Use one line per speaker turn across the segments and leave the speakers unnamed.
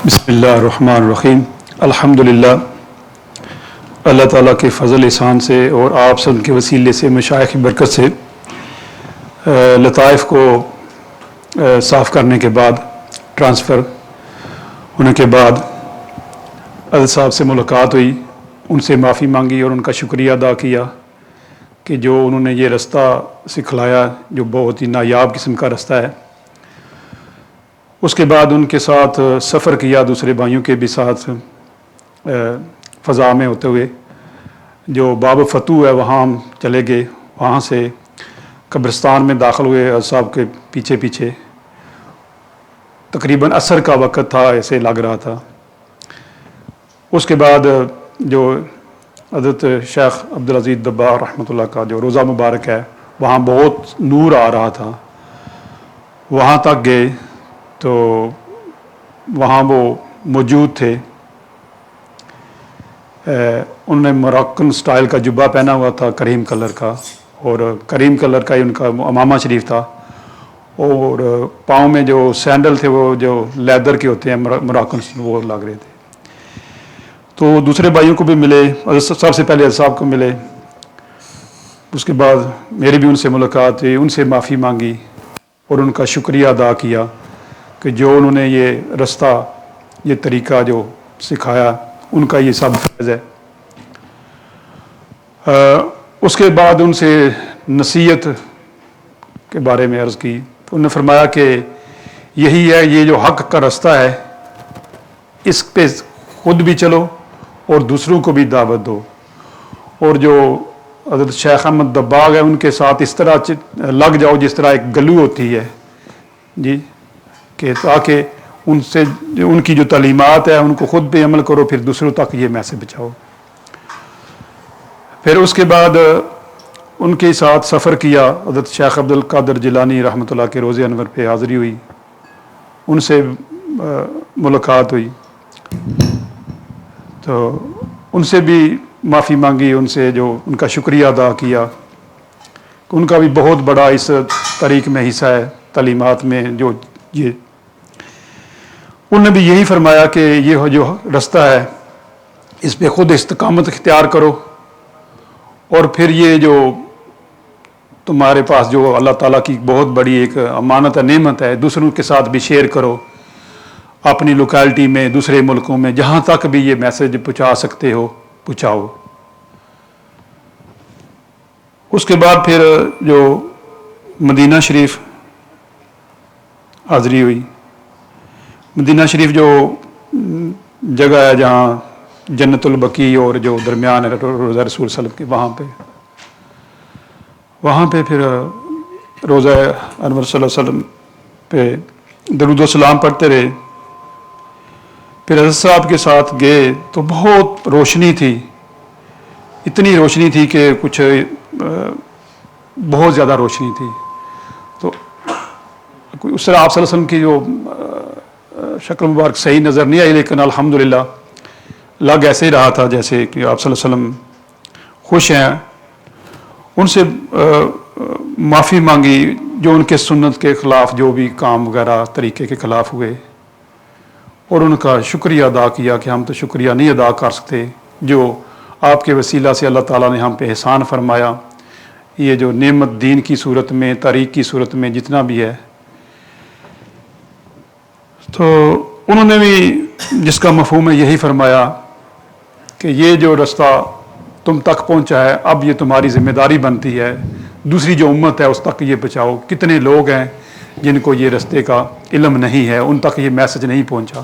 بسم اللہ الرحمن الرحیم الحمدللہ اللہ تعالیٰ کے فضل احسان سے اور آپ سب کے وسیلے سے مشائخ کی برکت سے لطائف کو صاف کرنے کے بعد ٹرانسفر ہونے کے بعد عدل صاحب سے ملاقات ہوئی، ان سے معافی مانگی اور ان کا شکریہ ادا کیا کہ جو انہوں نے یہ رستہ سکھلایا جو بہت ہی نایاب قسم کا رستہ ہے۔ اس کے بعد ان کے ساتھ سفر کیا دوسرے بھائیوں کے بھی ساتھ فضا میں ہوتے ہوئے، جو باب فتو ہے وہاں ہم چلے گئے، وہاں سے قبرستان میں داخل ہوئے عدل صاحب کے پیچھے پیچھے، تقریباً عصر کا وقت تھا ایسے لگ رہا تھا۔ اس کے بعد جو حضرت شیخ عبدالعزیز دباغ رحمۃ اللہ کا جو روضہ مبارک ہے وہاں بہت نور آ رہا تھا، وہاں تک گئے تو وہاں وہ موجود تھے۔ انہوں نے موراکن سٹائل کا جبہ پہنا ہوا تھا کریم کلر کا، اور کریم کلر کا ہی ان کا امامہ شریف تھا، اور پاؤں میں جو سینڈل تھے وہ جو لیدر کے ہوتے ہیں موراکن وہ لگ رہے تھے۔ تو دوسرے بھائیوں کو بھی ملے، سب سے پہلے صاحب کو ملے، اس کے بعد میری بھی ان سے ملاقات ہوئی، ان سے معافی مانگی اور ان کا شکریہ ادا کیا کہ جو انہوں نے یہ رستہ یہ طریقہ جو سکھایا ان کا یہ سب فیض ہے۔ اس کے بعد ان سے نصیحت کے بارے میں عرض کی، انہوں نے فرمایا کہ یہی ہے یہ جو حق کا رستہ ہے، اس پہ خود بھی چلو اور دوسروں کو بھی دعوت دو، اور جو حضرت شیخ احمد دباغ ہے ان کے ساتھ اس طرح لگ جاؤ جس طرح ایک گلو ہوتی ہے جی، کہ تاکہ ان سے ان کی جو تعلیمات ہے ان کو خود بھی عمل کرو، پھر دوسروں تک یہ میسج پہنچاؤ۔ پھر اس کے بعد ان کے ساتھ سفر کیا، حضرت شیخ عبدالقادر جیلانی رحمۃ اللہ کے روزے انور پہ حاضری ہوئی، ان سے ملاقات ہوئی، تو ان سے بھی معافی مانگی، ان سے جو ان کا شکریہ ادا کیا، ان کا بھی بہت بڑا اس طریق میں حصہ ہے تعلیمات میں۔ جو یہ انہوں نے بھی یہی فرمایا کہ یہ جو رستہ ہے اس پہ خود استقامت اختیار کرو، اور پھر یہ جو تمہارے پاس جو اللہ تعالیٰ کی بہت بڑی ایک امانت ہے، نعمت ہے، دوسروں کے ساتھ بھی شیئر کرو، اپنی لوکیلٹی میں دوسرے ملکوں میں جہاں تک بھی یہ میسج پہنچا سکتے ہو پہنچاؤ۔ اس کے بعد پھر جو مدینہ شریف حاضری ہوئی، مدینہ شریف جو جگہ ہے جہاں جنت البقیع اور جو درمیان ہے روضہ رسول صلی اللہ علیہ وسلم کے، وہاں پہ پھر روضہ انور صلی اللہ علیہ وسلم پہ درود و سلام پڑھتے رہے۔ پھر حضرت صاحب کے ساتھ گئے تو بہت روشنی تھی، اتنی روشنی تھی کہ کچھ بہت زیادہ روشنی تھی، تو اس طرح آپ صلی اللہ علیہ وسلم کی جو شکل مبارک صحیح نظر نہیں آئی، لیکن الحمدللہ لگ ایسے ہی رہا تھا جیسے کہ آپ صلی اللہ علیہ وسلم خوش ہیں۔ ان سے معافی مانگی جو ان کے سنت کے خلاف جو بھی کام وغیرہ طریقے کے خلاف ہوئے، اور ان کا شکریہ ادا کیا کہ ہم تو شکریہ نہیں ادا کر سکتے، جو آپ کے وسیلہ سے اللہ تعالیٰ نے ہم پہ احسان فرمایا، یہ جو نعمت دین کی صورت میں تاریخ کی صورت میں جتنا بھی ہے۔ تو انہوں نے بھی جس کا مفہوم ہے یہی فرمایا کہ یہ جو رستہ تم تک پہنچا ہے اب یہ تمہاری ذمہ داری بنتی ہے، دوسری جو امت ہے اس تک یہ پہنچاؤ۔ کتنے لوگ ہیں جن کو یہ رستے کا علم نہیں ہے، ان تک یہ میسج نہیں پہنچا،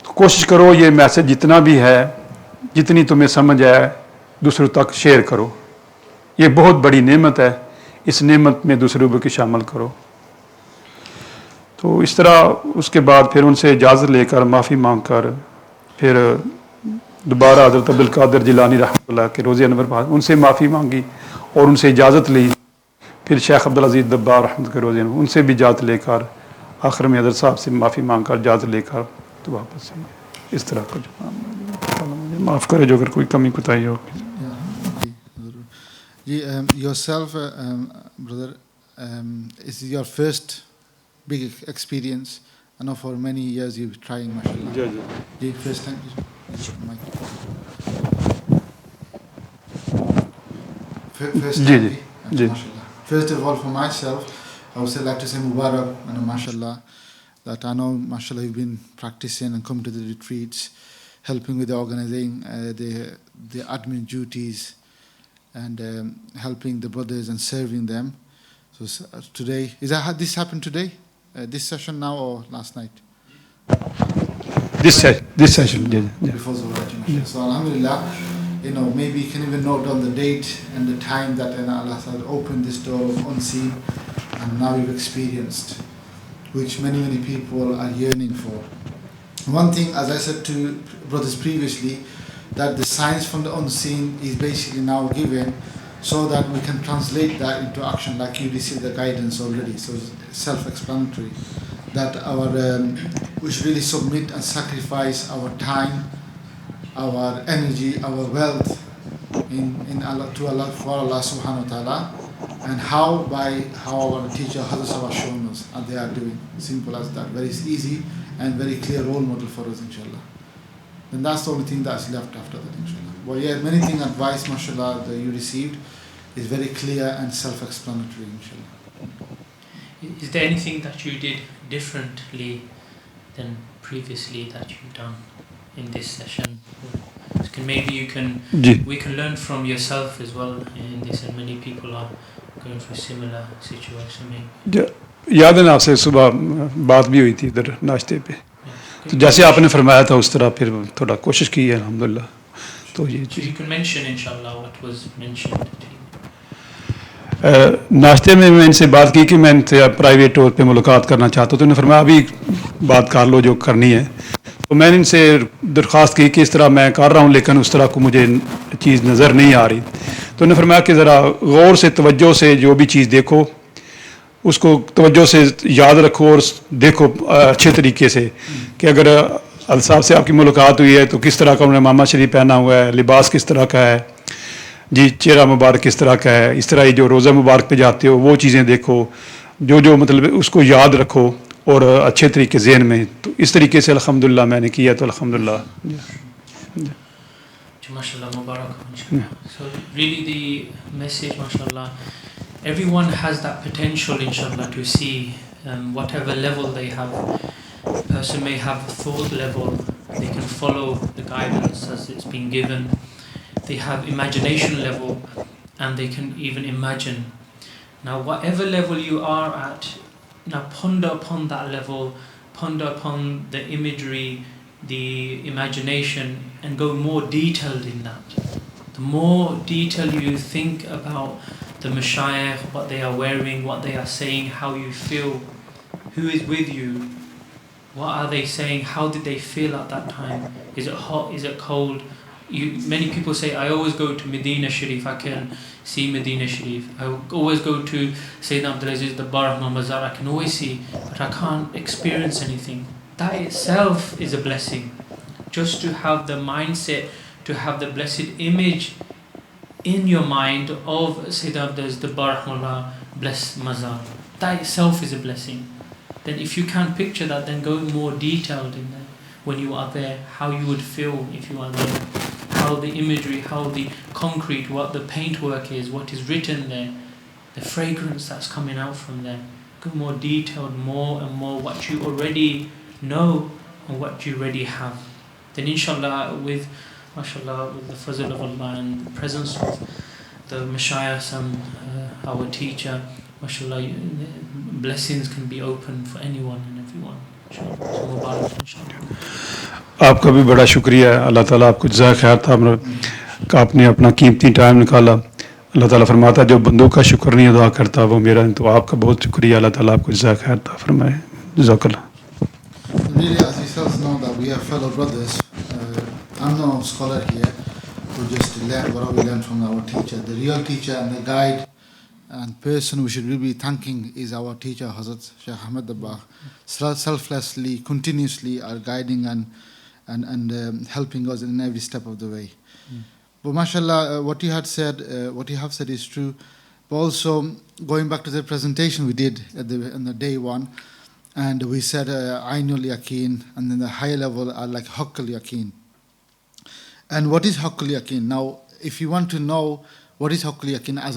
تو کوشش کرو یہ میسج جتنا بھی ہے، جتنی تمہیں سمجھ ہے دوسروں تک شیئر کرو، یہ بہت بڑی نعمت ہے، اس نعمت میں دوسروں کو شامل کرو۔ تو اس طرح اس کے بعد پھر ان سے اجازت لے کر معافی مانگ کر پھر دوبارہ حضرت عبدالقادر جیلانی رحمۃ اللہ کے روزے انور پر ان سے معافی مانگی اور ان سے اجازت لی، پھر شیخ عبدالعزیز دباغ رحمۃ اللہ کے روزے انور ان سے بھی اجازت لے کر آخر میں حضرت صاحب سے معافی مانگ کر اجازت لے کر تو واپس اس طرح کا جو معاف کرے جو اگر کوئی کمی کوتاہی ہو۔
جی yourself brother, is your first big experience I know for many years you've trying, mashallah. The first time. First time, mashallah. First of all, for myself, I would say like to say Mubarak and mashallah, that I know, mashallah, you've been practicing and come to the retreats, helping with the organizing the admin duties, and helping the brothers and serving them. So today, this happened today? This session now or last night?
This session, yeah.
Before Zawiyah. So alhamdulillah, maybe you can even note down the date and the time that Allah has opened this door of unseen, and now you've experienced, which many people are yearning for. One thing, as I said to brothers previously, that the science from the unseen is basically now given so that we can translate that into action, like you received the guidance already. So it's self-explanatory that we should really submit and sacrifice our time, our energy, our wealth in Allah, to Allah, for Allah subhanahu wa ta'ala, and how our teacher Hazrat has shown us, and they are doing. Simple as that, very easy and very clear role model for us, inshallah. And that's the only thing that's left after that, inshallah. Well, yeah, many things advice, mashallah, that you received is very clear and self-explanatory, inshallah.
Is there anything that you did differently than previously that you've done in this session? We can learn from yourself as well in this, and many people are going through similar situation.
याद है ना, आपसे सुबह बात भी हुई थी इधर नाश्ते पे, तो जैसे आपने फरमाया था उस तरह फिर थोड़ा कोशिश की है अल्हम्दुलिल्लाह. तो ये
you can mention inshallah what was mentioned.
नाश्ते में मैं इनसे बात की कि मैं इनसे प्राइवेट तौर पे मुलाकात करना चाहता हूँ, तो उन्होंने फरमाया अभी बात कर लो जो करनी है. तो मैंने इनसे दरख्वास्त की कि इस तरह मैं कर रहा हूँ लेकिन उस तरह को मुझे चीज़ नज़र नहीं आ रही. तो उन्होंने फरमाया कि ज़रा गौर से तवज्जो से जो भी चीज़ देखो उसको तवज्जो से याद रखो और देखो अच्छे तरीके से कि अगर अल साहब से आपकी मुलाकात हुई है तो किस तरह का उन्होंने मामा शरीफ पहना हुआ है, लिबास किस तरह का है जी, चेहरा मुबारक किस तरह का है, इस तरह ही जो रोज़ा मुबारक पे जाते हो वो चीज़ें देखो, जो मतलब उसको याद रखो और अच्छे तरीके ज़हन में. तो इस तरीके से अल्हम्दुलिल्लाह मैंने किया, तो अल्हम्दुलिल्लाह.
Mashallah, Mubarak. So really the message, mashallah, everyone has that potential, inshallah, to see whatever level they have. A person may have a thought level, they can follow the guidance as it's been given. They have imagination level, and they can even imagine. Now whatever level you are at, now ponder upon that level, ponder upon the imagery, the imagination, and go more detailed in that. The more detail you think about the mashayikh, what they are wearing, what they are saying, how you feel, who is with you, what are they saying, how did they feel at that time, is it hot, is it cold? Many people say, I always go to Medina Sharif, I can see Medina Sharif. I always go to Sayyidina Abdul Dabbagh Mazar, I can always see, but I can't experience anything. That itself is a blessing. Just to have the mindset, to have the blessed image in your mind of Sayyidina Abdul Dabbagh blessed Mazar. That itself is a blessing. Then if you can't picture that, then go more detailed in there. When you are there, how you would feel if you are there. How the imagery, how the concrete, what the paintwork is, what is written there, the fragrance that's coming out from there. Go more detailed, more and more what you already know and what you already have. Then inshallah, with mashallah, with the fazl of Allah and the presence of the mashayikh and our teacher, mashallah, blessings can be open for anyone and everyone. Inshallah. So Mubarak, inshallah.
आपका भी बड़ा शुक्रिया, अल्लाह ताला आपको जज़ाए खैर था का आपने अपना कीमती टाइम निकाला. अल्लाह ताला फरमाता जो बंदों का शुक्र नहीं अदा करता वो मेरा, तो आपका बहुत शुक्रिया, अल्लाह ताला आपको जज़ाए खैर था फरमाए. जज़ाकल्लाह.
Really, as yourselves know that we are fellow brothers. I'm no scholar here. We just learn what we learn from our teacher. The real teacher and the guide and person we should really be thanking is our teacher Hazrat Shah Ahmed Dabbagh. Selflessly, continuously are guiding and helping us in every step of the way. But mashallah, what you have said is true. But also going back to the presentation we did on the day one, And we said Ainul Yaqeen, and then the higher level are like Haqqul Yaqeen. And what is Haqqul Yaqeen? Now, if you want to know what is Haqqul Yaqeen as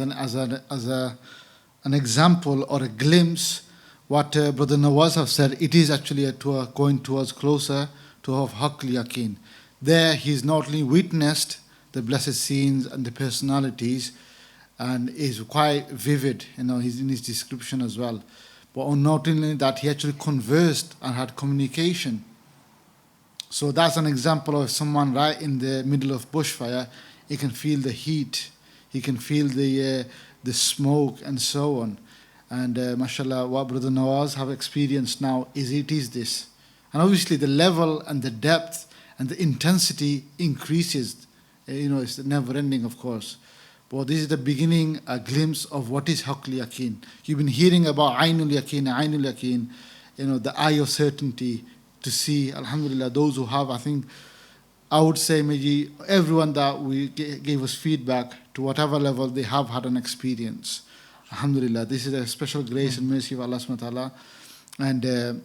an example or a glimpse, what Brother Nawaz have said, it is actually going towards closer to Haqqul Yaqeen. There he's not only witnessed the blessed scenes and the personalities, and is quite vivid, he's in his description as well. But not only that, he actually conversed and had communication. So that's an example of someone right in the middle of bushfire. He can feel the heat, he can feel the smoke and so on. And mashallah, what Brother Nawaz have experienced now is this. And obviously the level and the depth and the intensity increases. It's never ending, of course. But this is the beginning, a glimpse of what is Haqqul Yaqeen. You've been hearing about Ainul Yaqeen, the eye of certainty, to see, alhamdulillah, those who have, I would say maybe everyone that we gave us feedback to whatever level they have had an experience. Alhamdulillah, this is a special grace and mercy of Allah subhanahu wa ta'ala, and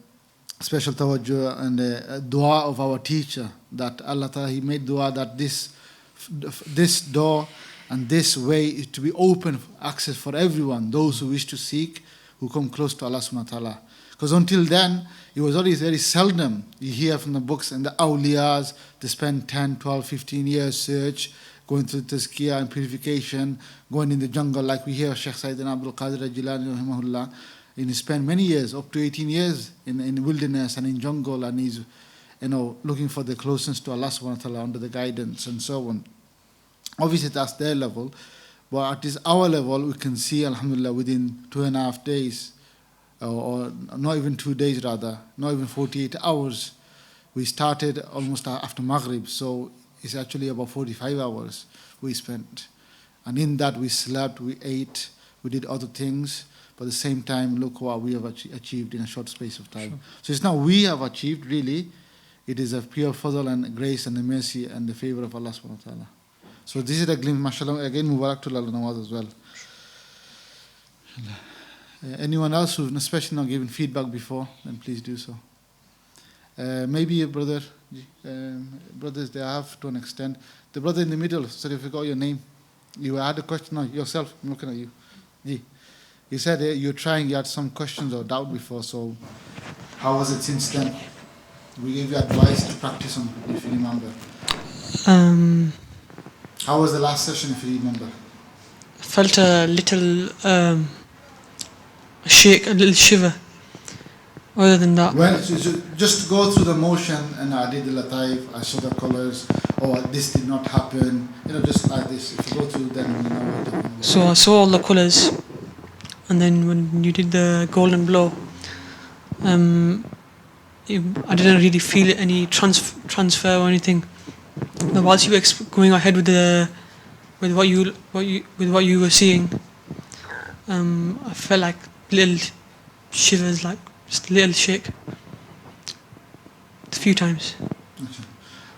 special tawajjuh and dua of our teacher, that Allah ta'ala, he made dua that this door and this way is to be open access for everyone, those who wish to seek, who come close to Allah subhanahu wa ta'ala. Because until then, it was always very seldom you hear from the books and the awliyas, they spend 10, 12, 15 years search, going through tazkiyah and purification, going in the jungle, like we hear Sheikh Sayyidina Abdul Qadir al-Jilani rahimahullah, and he spent many years, up to 18 years in the wilderness and in jungle, and he's looking for the closeness to Allah subhanahu wa ta'ala under the guidance and so on. Obviously that's their level, but at this our level we can see, alhamdulillah, within 2.5 days, or not even 2 days rather, not even 48 hours, we started almost after Maghrib, so it's actually about 45 hours we spent. And in that we slept, we ate, we did other things, but at the same time, look what we have achieved in a short space of time. Sure. So it's not we have achieved, really, it is a pure fadl and grace and the mercy and the favor of Allah subhanahu wa ta'ala. So this is a glimpse, mashallah, again, Mubarak to Allah Nawaz as well. Anyone else who's especially not given feedback before, then please do so. Maybe a brother, brothers, they have to an extent. The brother in the middle, sorry, I forgot your name. You had a question, no, yourself, I'm looking at you. You said you're trying, you had some questions or doubt before, so how was it since then? We gave you advice to practice on, if you remember. How was the last session, if you remember?
I felt a little shake, a little shiver. Other than that,
well, so just go through the motion, and I did the lataif, I saw the colors, or this did not happen, just like this. If you go through, then you know what you're talking about.
So I saw all the colors, and then when you did the golden blow, I didn't really feel any transfer or anything. But whilst you were going ahead with what you were seeing, I felt like little shivers, like just a little shake, a few times.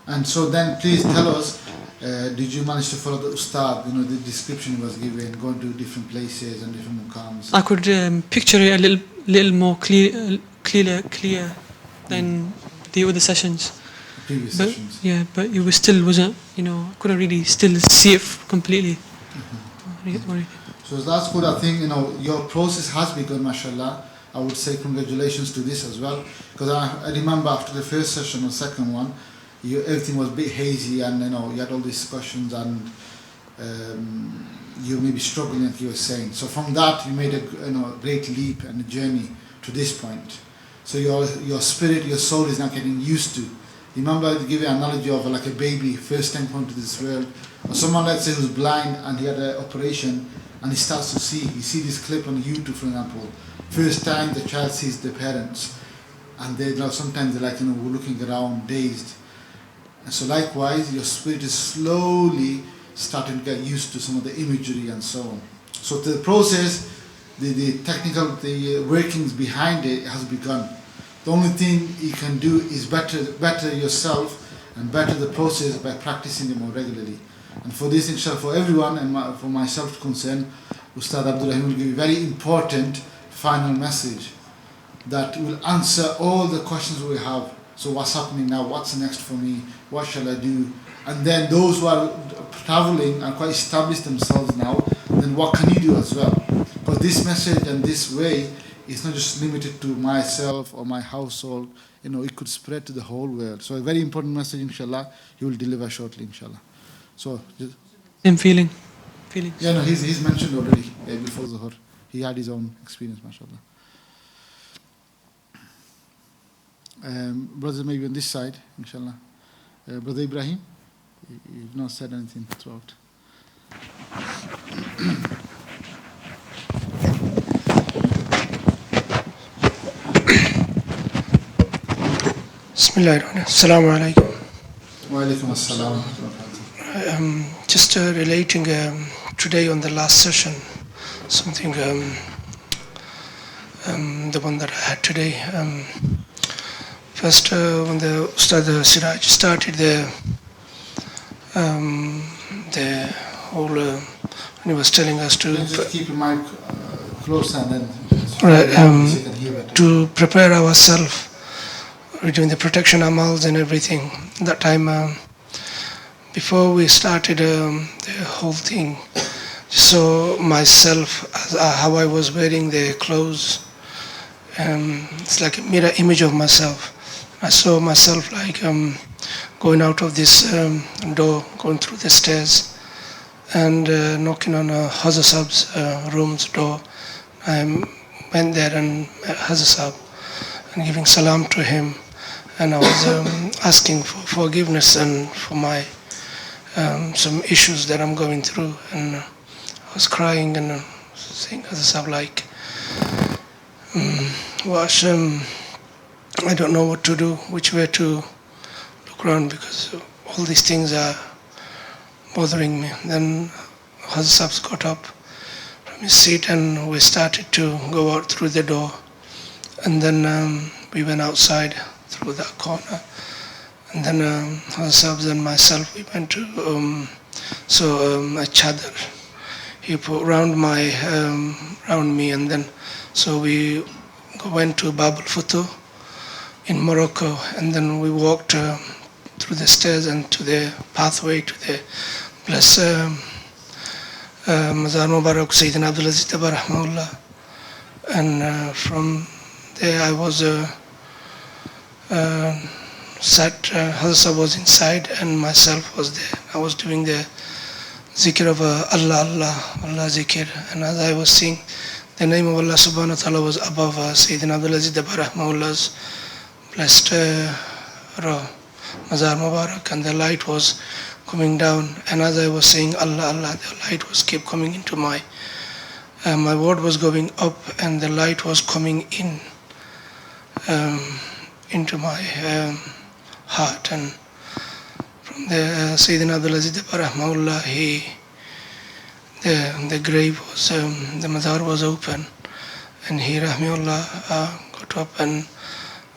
And so then, please tell us, did you manage to follow the Ustaad? The description was given, going to different places and different muqams.
I could picture it a little more clear than the other sessions.
Previous sessions.
Yeah, but it was still wasn't. I couldn't really still see it completely.
So that's good. I think your process has begun, mashallah. I would say congratulations to this as well, because I remember after the first session or second one, everything was a bit hazy, and you had all these discussions, and you may be struggling, like you were saying. So from that, you made a great leap and a journey to this point. So your spirit, your soul is now getting used to. Remember, to give you an analogy of like a baby first time coming to this world, or someone, let's say, who's blind and he had an operation and he starts to see. You see this clip on YouTube, for example. First time the child sees the parents, and they sometimes they're like we're looking around dazed. And so likewise, your spirit is slowly starting to get used to some of the imagery and so on. So the process, the technical, the workings behind it has begun. The only thing you can do is better yourself and better the process by practicing it more regularly. And for this, inshallah, for everyone and for myself concerned, Ustaad Abdul Rahim will give you a very important final message. that will answer all the questions we have. So what's happening now? What's next for me? What shall I do? And then those who are traveling and quite established themselves now, then what can you do as well? Because this message and this way is not just limited to myself or my household. It could spread to the whole world. So a very important message, inshallah, he will deliver shortly, inshallah. So,
Same feelings.
Yeah, no, he's mentioned already before Zuhur. He had his own experience, mashallah. Brothers, maybe on this side, inshallah. Brother Ibrahim, you've not said anything throughout.
Bismillahirrahmanirrahim. Assalamu alaikum.
Wa alaikum assalam.
Just relating today on the last session, something, the one that I had today. First, when the Ustaad Siraj started the whole, when he was telling us to
Just keep your mic close and then
right,
so you can hear better.
to prepare ourselves, we're doing the protection amals and everything. That time, before we started the whole thing, so myself, how I was wearing the clothes, it's like a mirror image of myself. I saw myself like going out of this door, going through the stairs, and knocking on Hazrat Saab's room's door. I went there and met Hazrat Saab and giving salam to him, and I was asking for forgiveness and for my some issues that I'm going through, and I was crying and saying Hazrat Saab like, Wash, I don't know what to do, which way to look around, because all these things are bothering me. Then Hazrat Saab got up from his seat and we started to go out through the door, and then we went outside through that corner, and then Hazrat Saab and myself, we went to a chadar he put round me, and then so we went to Bab al-Futuh in Morocco, and then we walked through the stairs and to the pathway to the blessed Mazar Mubarak Sayyidina Abdul Dabbagh rahimahullah. And from there I was sat, Hazrat was inside and myself was there. I was doing the zikr of Allah, Allah, Allah zikr, and as I was saying, the name of Allah subhanahu wa ta'ala was above Sayyidina Abdul Dabbagh rahimahullah's blessed Mazar Mubarak, and the light was coming down, and as I was saying Allah, Allah, the light was kept coming into my word was going up and the light was coming in into my heart. And from the Sayyidina Abdul Dabbagh rahimahullah, the grave was, the Mazar was open, and he rahimahullah got up and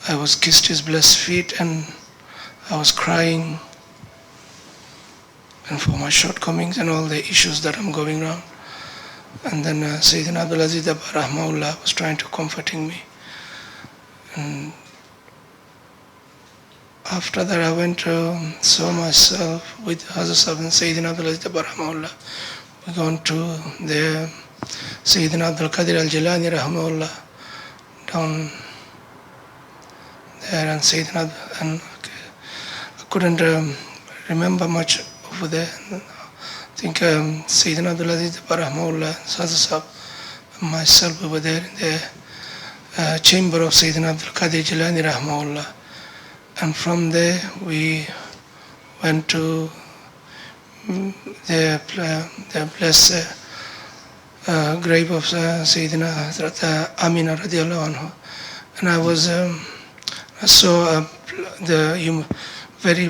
I was kissed his blessed feet, and I was crying and for my shortcomings and all the issues that I'm going around. And then Sayyidina Abdul Dabbagh rahimahullah was trying to comforting me. And after that I went to saw myself with Hazrat Saab and Sayyidina Abdul Dabbagh rahimahullah. We gone to the Sayyidina Abdul Qadir al-Jilani rahimahullah down there, and Sayyidina, and I couldn't remember much over there. I think Sayyidina Abdul Dabbagh rahimahullah, Hazrat Saab, and myself, we were there in the chamber of Sayyidina Abdul Qadir Jilani rahimahullah. And from there we went to the blessed grave of Sayyidina Hazrat Amina radiallahu anhu. And I was, I saw the very,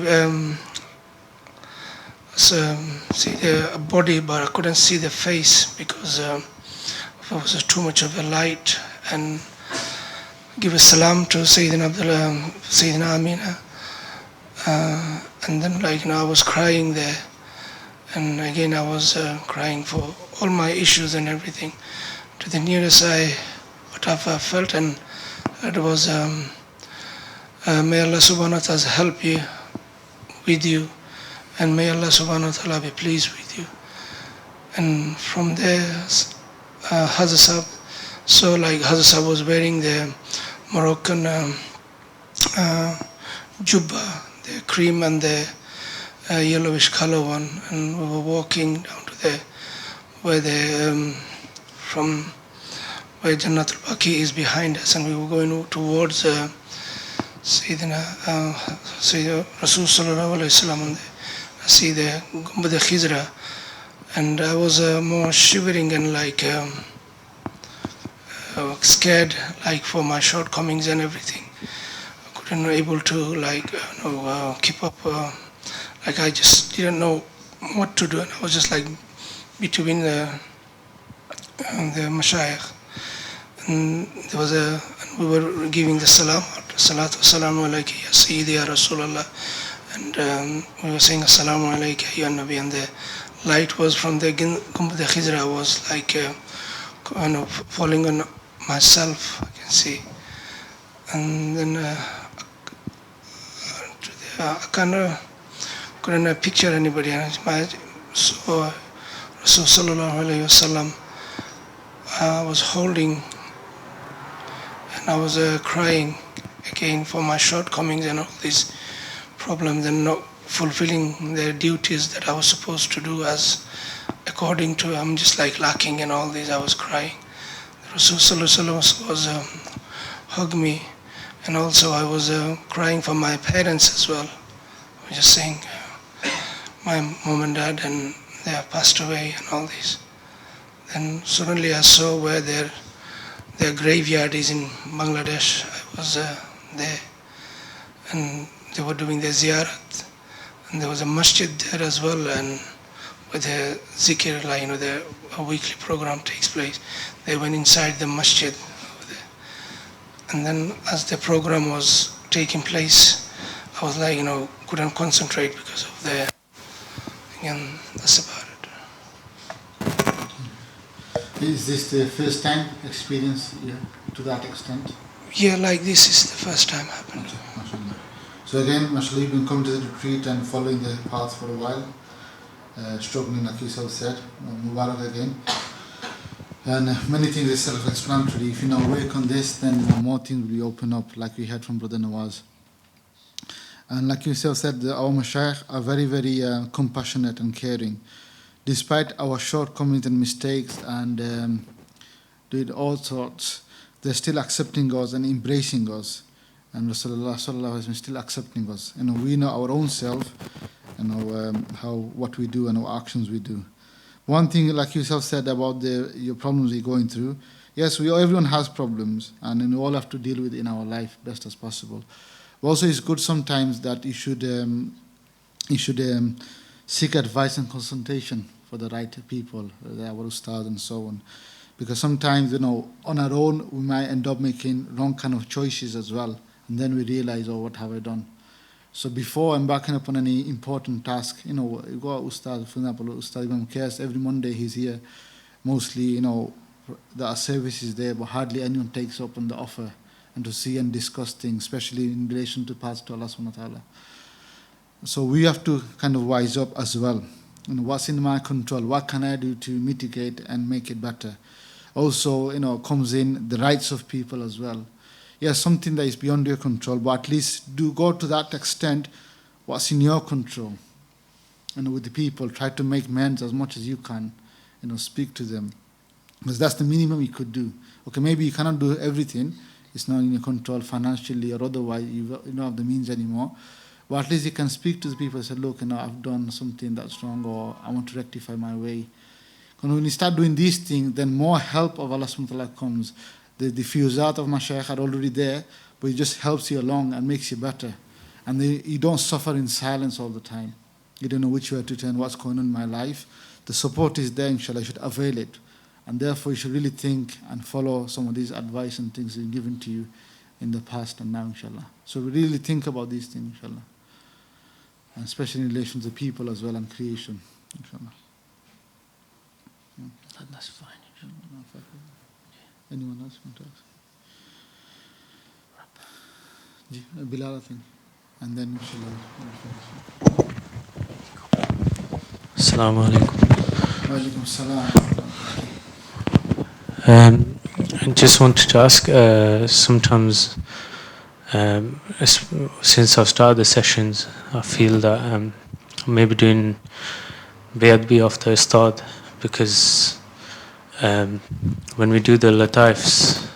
see the body, but I couldn't see the face because it was too much of a light. And give a salam to Sayyidina Abdul, Sayyidina Amina. And then I was crying there. And again I was crying for all my issues and everything. To the nearest what I've felt, and That was, may Allah subhanahu wa ta'ala help you, with you, and may Allah subhanahu wa ta'ala be pleased with you. And from there, Hazrat Sahib, so like Hazrat Sahib was wearing the Moroccan jubba, the cream and the yellowish color one, and we were walking down to the where the from where Jannatul Baqi is behind us, and we were going towards Sayyidina Rasul Sallallahu Alaihi Wasallam, and see the Gumbad Khizra, and I was more shivering and like scared, like for my shortcomings and everything. I couldn't able to like keep up. Like I just didn't know what to do, and I was just like between the mashayikh, and there was and we were giving the salatu wassalamu alayka ya Sayyidi ya Rasulallah, and we were saying assalamu alayka ya Nabi, and the light was from the Gumbad Khizra was like kind of falling on myself, I can see, and then I couldn't picture anybody. So Rasul Sallallahu Alaihi Wasallam was holding, and I was crying again for my shortcomings and all these problems and not fulfilling the duties that I was supposed to do as according to, I'm just like lacking and all these. I was crying. Rasul Sallallahu Alaihi Wasallam was hugged me, and also I was crying for my parents as well. I was just saying, my mom and dad, and they have passed away and all this. Then suddenly I saw where their graveyard is in Bangladesh. I was there, and they were doing their ziyarat, and there was a masjid there as well, and where the zikr, like a weekly program takes place. They went inside the masjid over there, and then as the program was taking place, I was like couldn't concentrate because of the. And that's about it.
Is this the first time experience to that extent?
Yeah, like this is the first time happened.
MashaAllah. So again, MashaAllah, you've been coming to the retreat and following the path for a while, struggling like yourself said. Mubarak again. And many things are self-explanatory. If you now work on this, then more things will open up, like we heard from Brother Nawaz. And like yourself said, our mashayikh are very, very compassionate and caring. Despite our shortcomings and mistakes and doing all sorts, they're still accepting us and embracing us. And Rasulullah sallallahu alaihi wasallam is still accepting us. We know our own self, what we do and what actions we do. One thing, like yourself said about your problems you're going through, yes, everyone has problems, and we all have to deal with it in our life best as possible. Also, it's good sometimes that you should seek advice and consultation for the right people, our Ustaad and so on. Because sometimes, on our own, we might end up making wrong kind of choices as well. And then we realize, what have I done? So before embarking upon any important task, you got Ustaad, for example, Ustaad Imam Qais, every Monday he's here. Mostly, the service is there, but hardly anyone takes up on the offer and to see and discuss things, especially in relation to paths to Allah subhanahu wa ta'ala. So we have to kind of wise up as well. What's in my control? What can I do to mitigate and make it better? Also, comes in the rights of people as well. Yes, something that is beyond your control, but at least do go to that extent what's in your control. With the people, try to make amends as much as you can, speak to them. Because that's the minimum you could do. Okay, maybe you cannot do everything. It's not in your control financially or otherwise, you don't have the means anymore. But at least you can speak to the people and say, look, I've done something that's wrong, or I want to rectify my way. When you start doing these things, then more help of Allah subhanahu wa ta'ala comes. The diffusat of mashayikh are already there, but it just helps you along and makes you better. And you don't suffer in silence all the time. You don't know which way to turn, what's going on in my life. The support is there, inshallah, you should avail it. And therefore, you should really think and follow some of these advice and things given to you in the past and now, inshallah. So we really think about these things, inshallah. And especially in relation to people as well and creation, inshallah.
That's fine, inshallah.
Anyone else want to ask? Bilal, I think. And then inshallah.
Assalamu alaikum.
Wa alaikum salam.
I just wanted to ask, sometimes, since I've started the sessions, I feel that maybe doing Be'adbi of the Ustaad, because when we do the Lataifs,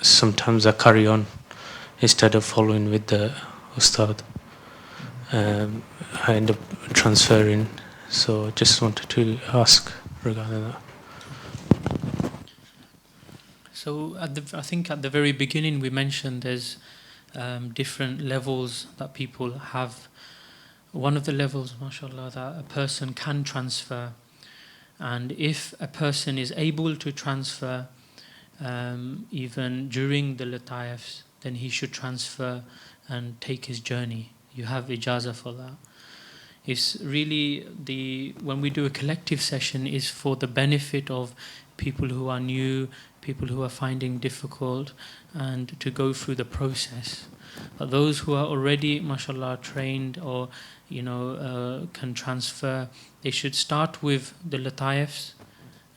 sometimes I carry on instead of following with the Ustaad. I end up transferring, so just wanted to ask regarding that.
So I think at the very beginning we mentioned there's different levels that people have. One of the levels, mashallah, that a person can transfer, and if a person is able to transfer even during the lataifs, then he should transfer and take his journey. You have ijazah for that. It's really when we do a collective session is for the benefit of people who are new, people who are finding difficult, and to go through the process. But those who are already, mashallah, trained or can transfer, they should start with the lataifs,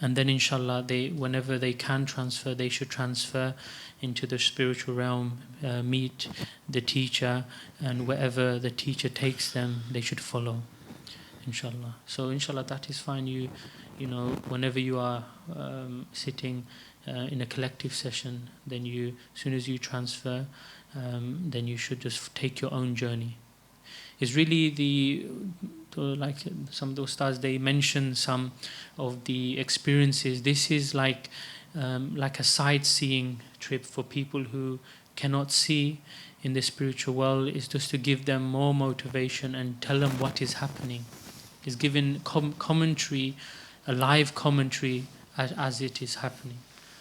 and then inshallah whenever they can transfer, they should transfer into the spiritual realm, meet the teacher, and wherever the teacher takes them, they should follow, inshallah. So inshallah that is fine. You whenever you are sitting in a collective session, then as soon as you transfer, then you should just take your own journey. It's really like some of the Ustads, they mention some of the experiences. This is like a sightseeing trip for people who cannot see in the spiritual world. It's just to give them more motivation and tell them what is happening. It's giving commentary, a live commentary as it is happening.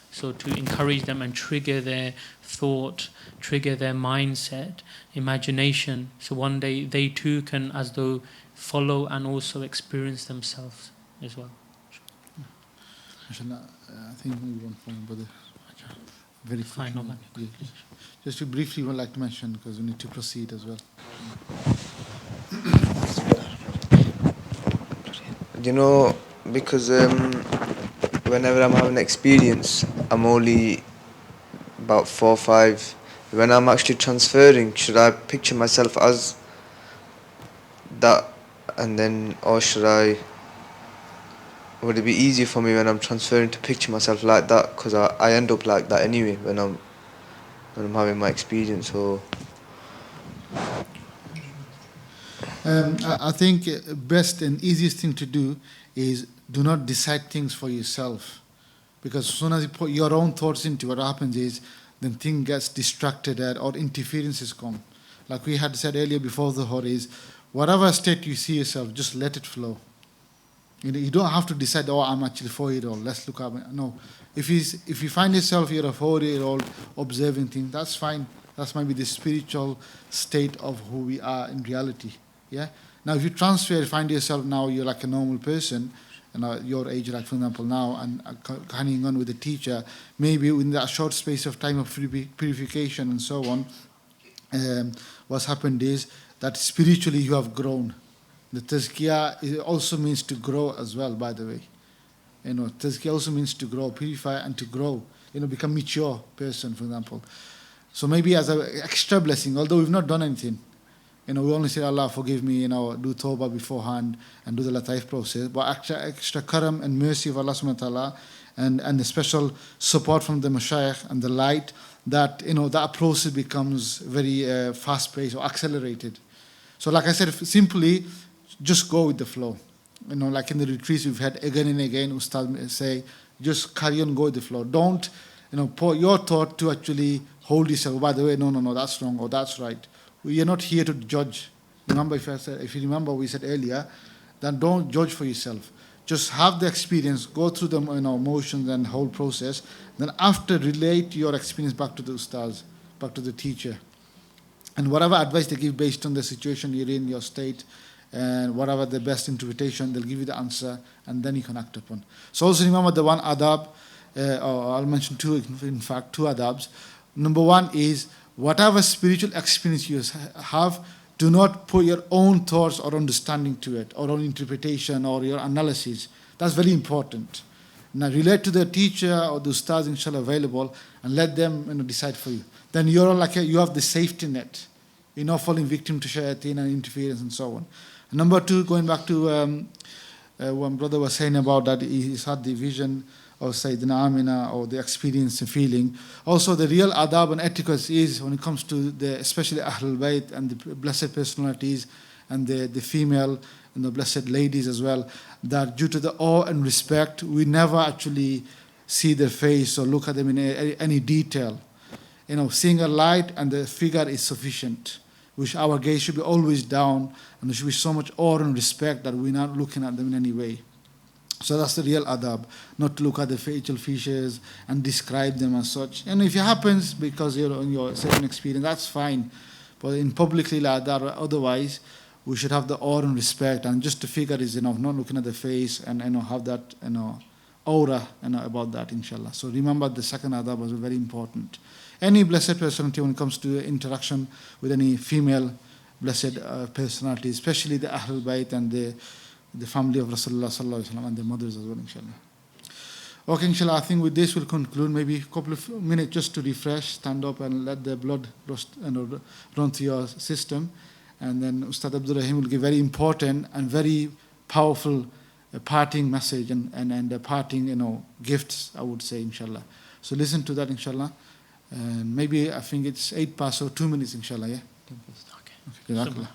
So to encourage them and trigger their thought, trigger their mindset, imagination, so one day they too can as though follow and also experience themselves as well.
Inshallah, I think maybe one point, brother. Very
fine.
quickly. Just to briefly would like to mention, because we need to proceed as well.
Because whenever I'm having an experience, I'm only about 4 or 5. When I'm actually transferring, should I picture myself as that, and then, or would it be easier for me when I'm transferring to picture myself like that? Because I end up like that anyway when I'm having my experience. Or
I think best and easiest thing to do is do not decide things for yourself, because as soon as you put your own thoughts into what happens is then thing gets distracted or interferences come. Like we had said earlier before the whole is whatever state you see yourself, just let it flow. You don't have to decide, I'm actually 4-year-old, let's look at it. No. If you find yourself you're a 4-year-old observing things, that's fine. That's maybe the spiritual state of who we are in reality. Yeah. Now if you transfer, find yourself now you're like a normal person, and your age, like for example now, and hanging on with the teacher, maybe in that short space of time of purification and so on, what's happened is that spiritually you have grown. The tazkiyah also means to grow as well, by the way. Tazkiyah also means to grow, purify and to grow, become mature person, for example. So maybe as an extra blessing, although we've not done anything, we only say, Allah forgive me, do tawbah beforehand and do the lataif process. But extra karam and mercy of Allah subhanahu wa ta'ala and the special support from the mashayikh and the light, that, that process becomes very fast-paced or accelerated. So like I said, simply just go with the flow. Like in the retreats we've had again and again, Ustad say, just carry on, go with the flow. Don't, put your thought to actually hold yourself. By the way, no, that's wrong or that's right. We are not here to judge. Remember, if you remember, we said earlier, then don't judge for yourself. Just have the experience, go through the emotions and whole process. Then after, relate your experience back to the ustads, back to the teacher. And whatever advice they give based on the situation you're in, your state, and whatever the best interpretation, they'll give you the answer, and then you can act upon. So also remember the one adab, or I'll mention two, in fact, two adabs. Number one is, whatever spiritual experience you have, do not put your own thoughts or understanding to it, or own interpretation or your analysis. That's very important. Now relate to the teacher or the ustads inshallah available, and let them decide for you. Then you're like you have the safety net. You're not falling victim to shayateen and interference and so on. And number two, going back to one brother was saying about that he's had the vision of Sayyidina Amina, or the experience and feeling. Also the real adab and etiquette is when it comes to the especially Ahlul Bayt and the blessed personalities and the female and the blessed ladies as well, that due to the awe and respect, we never actually see their face or look at them in any detail. Seeing a light and the figure is sufficient, which our gaze should be always down, and there should be so much awe and respect that we're not looking at them in any way. So that's the real adab, not to look at the facial features and describe them as such. And if it happens because you're in your certain experience, that's fine. But in publicly like that or otherwise, we should have the awe and respect, and just the figure is enough, not looking at the face, and have that aura about that, inshallah. So remember the second adab was very important. Any blessed personality, when it comes to interaction with any female blessed personality, especially the Ahlul Bayt and the family of Rasulullah sallallahu alaihi wasallam and their mothers as well, inshallah. Okay, inshallah, I think with this we'll conclude. Maybe a couple of minutes just to refresh, stand up and let the blood run through your system. And then Ustad Abdul Rahim will give very important and very powerful parting message and parting gifts, I would say, inshallah. So listen to that, inshallah. And maybe I think it's 8 past, so 2 minutes, inshallah, yeah? Okay.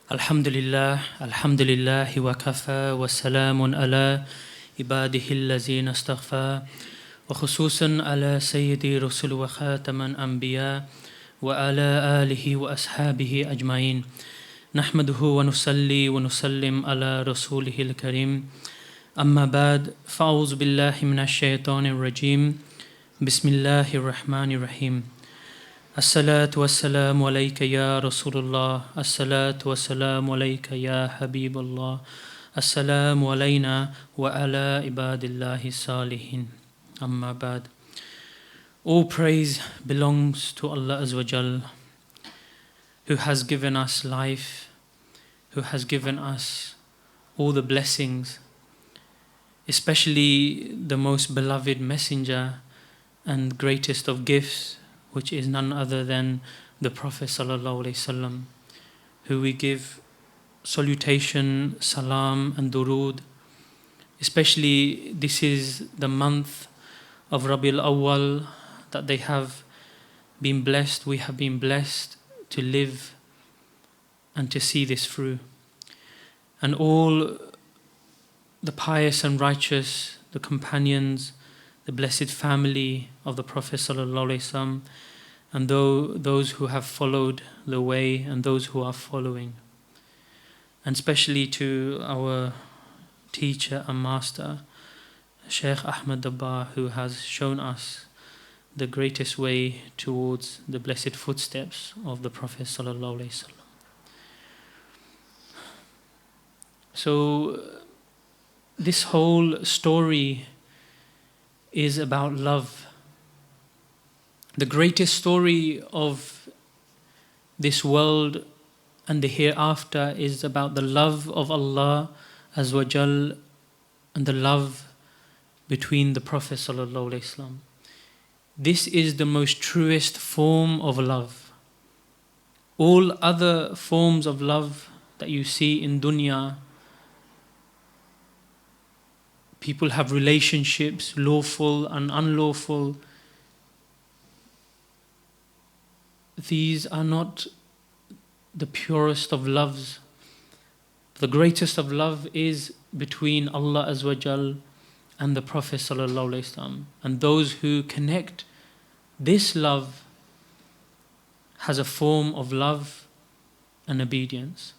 Alhamdulillah wa kafa wa salamun ala ibadihi allazina astaghfa wa khususan ala sayyidi rusul wa khataman anbiya wa ala alihi wa ashabihi ajma'in. Nahmaduhu wa nusalli wa nusallim ala rasulihil kareem. Amma ba'd, fa'awuz billahi minash shaitanir rajim. Bismillahir rahmanir rahim. As-salatu was-salamu alayka ya Rasulullah. As-salatu was-salamu alayka ya Habibullah. As-salamu alayna wa ala ibadillahi salihin. Amma ba'd. All praise belongs to Allah Azza wa Jal, who has given us life, who has given us all the blessings, especially the most beloved messenger and greatest of gifts, which is none other than the Prophet sallallahu alaihi wasallam, who we give salutation, salam and durood. Especially this is the month of Rabiul Awwal that they have been blessed, we have been blessed to live and to see this through. And all the pious and righteous, the companions, the blessed family of the Prophet sallallahu alaihi wasallam, and those who have followed the way and those who are following. And especially to our teacher and master, Sheikh Ahmad Dabbagh, who has shown us the greatest way towards the blessed footsteps of the Prophet sallallahu alaihi wasallam. So this whole story is about love. The greatest story of this world and the hereafter is about the love of Allah Azza wa Jal and the love between the Prophet sallallahu alaihi wasallam. This is the most truest form of love. All other forms of love that you see in dunya, people have relationships, lawful and unlawful. These are not the purest of loves. The greatest of love is between Allah Azza wa Jal and the Prophet sallallahu alaihi wasallam. And those who connect this love has a form of love and obedience.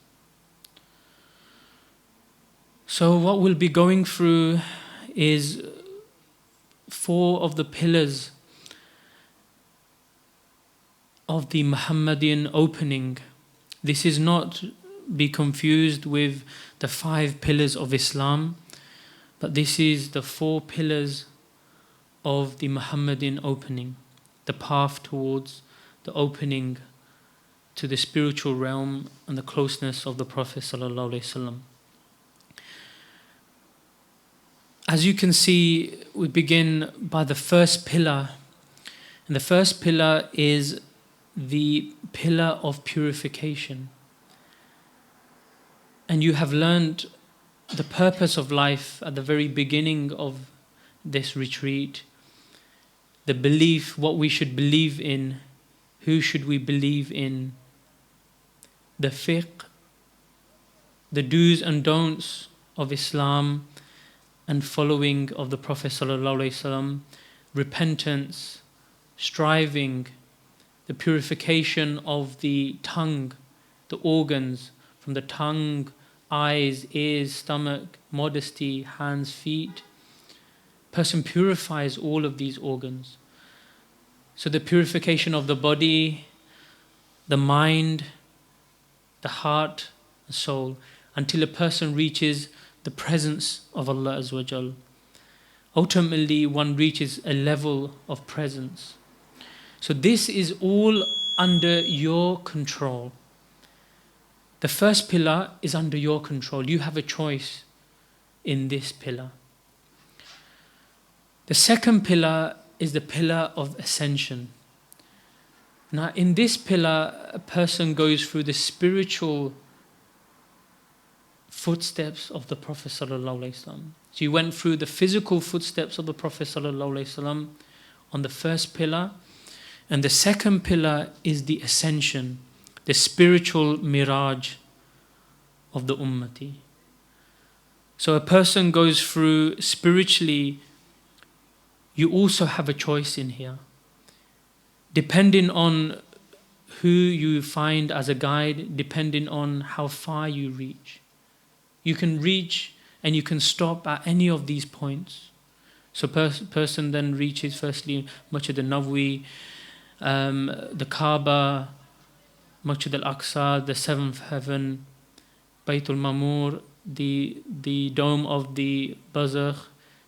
So what we'll be going through is 4 of the pillars of the Muhammadan opening. This is not be confused with the 5 pillars of Islam, but this is the 4 pillars of the Muhammadan opening, the path towards the opening to the spiritual realm and the closeness of the Prophet sallallahu alaihi wasallam. As you can see, we begin by the first pillar, and the first pillar is the pillar of purification. And you have learned the purpose of life at the very beginning of this retreat, the belief, what we should believe in, who should we believe in, the fiqh, the do's and don'ts of Islam and following of the Prophet sallallahu alaihi wasallam, repentance, striving, the purification of the tongue, the organs, from the tongue, eyes, ears, stomach, modesty, hands, feet. Person purifies all of these organs. So the purification of the body, the mind, the heart, the soul, until a person reaches the presence of Allah Azza wa Jal. Ultimately, one reaches a level of presence. So this is all under your control. The first pillar is under your control. You have a choice in this pillar. The second pillar is the pillar of ascension. Now, in this pillar, a person goes through the spiritual footsteps of the Prophet sallallahu alaihi wasallam. So you went through the physical footsteps of the Prophet sallallahu alaihi wasallam on the first pillar, and the second pillar is the ascension, the spiritual miraj of the ummati. So a person goes through spiritually, you also have a choice in here. Depending on who you find as a guide, depending on how far you reach. You can reach and you can stop at any of these points. So person then reaches firstly Masjid al-Nabawi, the Kaaba, Masjid al-Aqsa, the seventh heaven, Baytul Mamur, the dome of the Barzakh,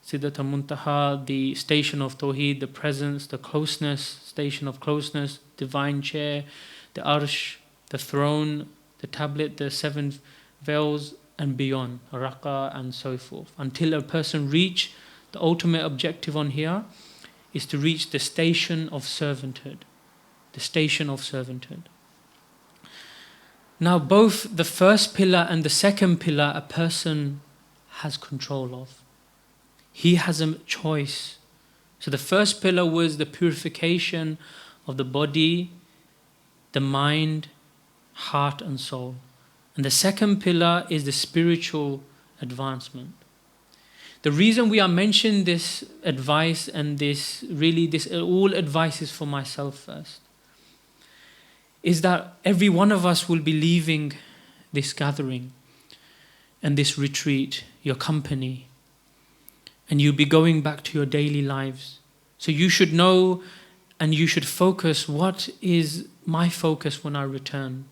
Siddhat al-Muntaha, the station of Tawheed, the presence, the closeness, station of closeness, divine chair, the Arsh, the throne, the tablet, the seven veils, and beyond, Raqa and so forth. Until a person reach, the ultimate objective on here is to reach the station of servanthood. The station of servanthood. Now both the first pillar and the second pillar a person has control of. He has a choice. So the first pillar was the purification of the body, the mind, heart and soul. And the second pillar is the spiritual advancement. The reason we are mentioning this advice and this all advice is for myself first, is that every one of us will be leaving this gathering and this retreat, your company, and you'll be going back to your daily lives. So you should know and you should focus, what is my focus when I return?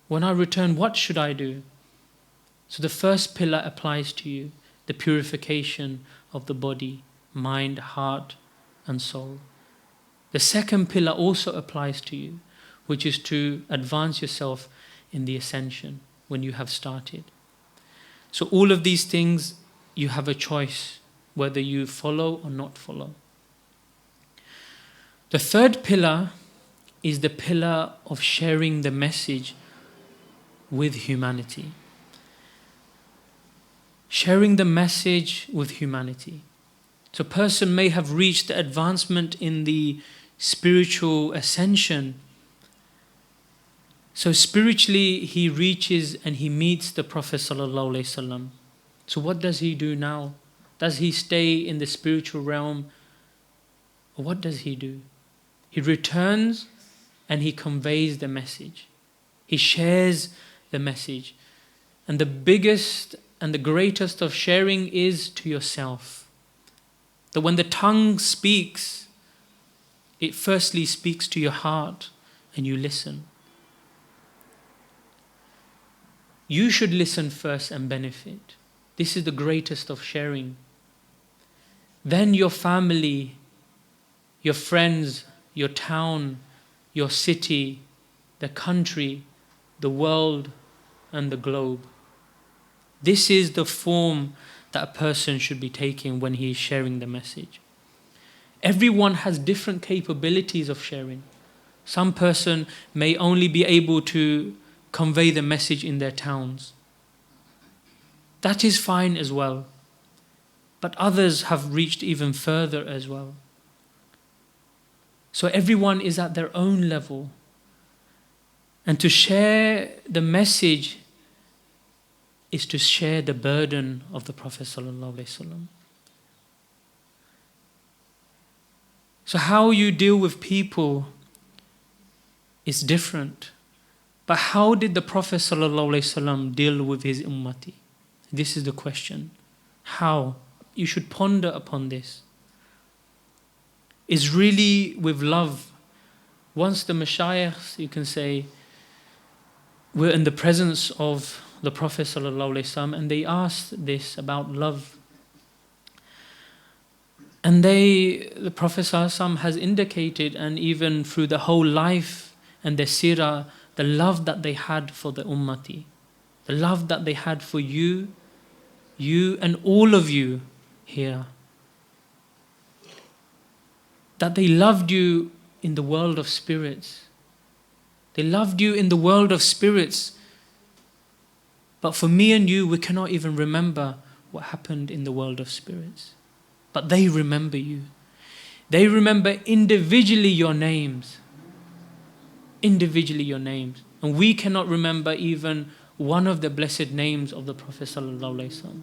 When I return, what should I do? So the first pillar applies to you, the purification of the body, mind, heart and soul. The second pillar also applies to you, which is to advance yourself in the ascension when you have started. So all of these things, you have a choice whether you follow or not follow. The third pillar is the pillar of sharing the message with humanity. Sharing the message with humanity. So a person may have reached the advancement in the spiritual ascension. So spiritually he reaches and he meets the Prophet ﷺ. So what does he do now? Does he stay in the spiritual realm? Or what does he do? He returns and he conveys the message. He shares the message. And the biggest and the greatest of sharing is to yourself. That when the tongue speaks, it firstly speaks to your heart and you listen. You should listen first and benefit. This is the greatest of sharing. Then your family, your friends, your town, your city, the country, the world and the globe. This is the form that a person should be taking when he is sharing the message. Everyone has different capabilities of sharing. Some person may only be able to convey the message in their towns. That is fine as well. But others have reached even further as well. So everyone is at their own level. And to share the message is to share the burden of the Prophet ﷺ. So how you deal with people is different. But how did the Prophet ﷺ deal with his ummati? This is the question. How? You should ponder upon this. It's really with love. Once the mashayikhs, you can say, were in the presence of the Prophet ﷺ and they asked this about love. And the Prophet ﷺ has indicated, and even through the whole life and their seerah, the love that they had for the ummati. The love that they had for you and all of you here. That they loved you in the world of spirits. They loved you in the world of spirits. But for me and you, we cannot even remember what happened in the world of spirits. But they remember you. They remember individually your names. Individually your names. And we cannot remember even one of the blessed names of the Prophet sallallahu alaihi wasallam.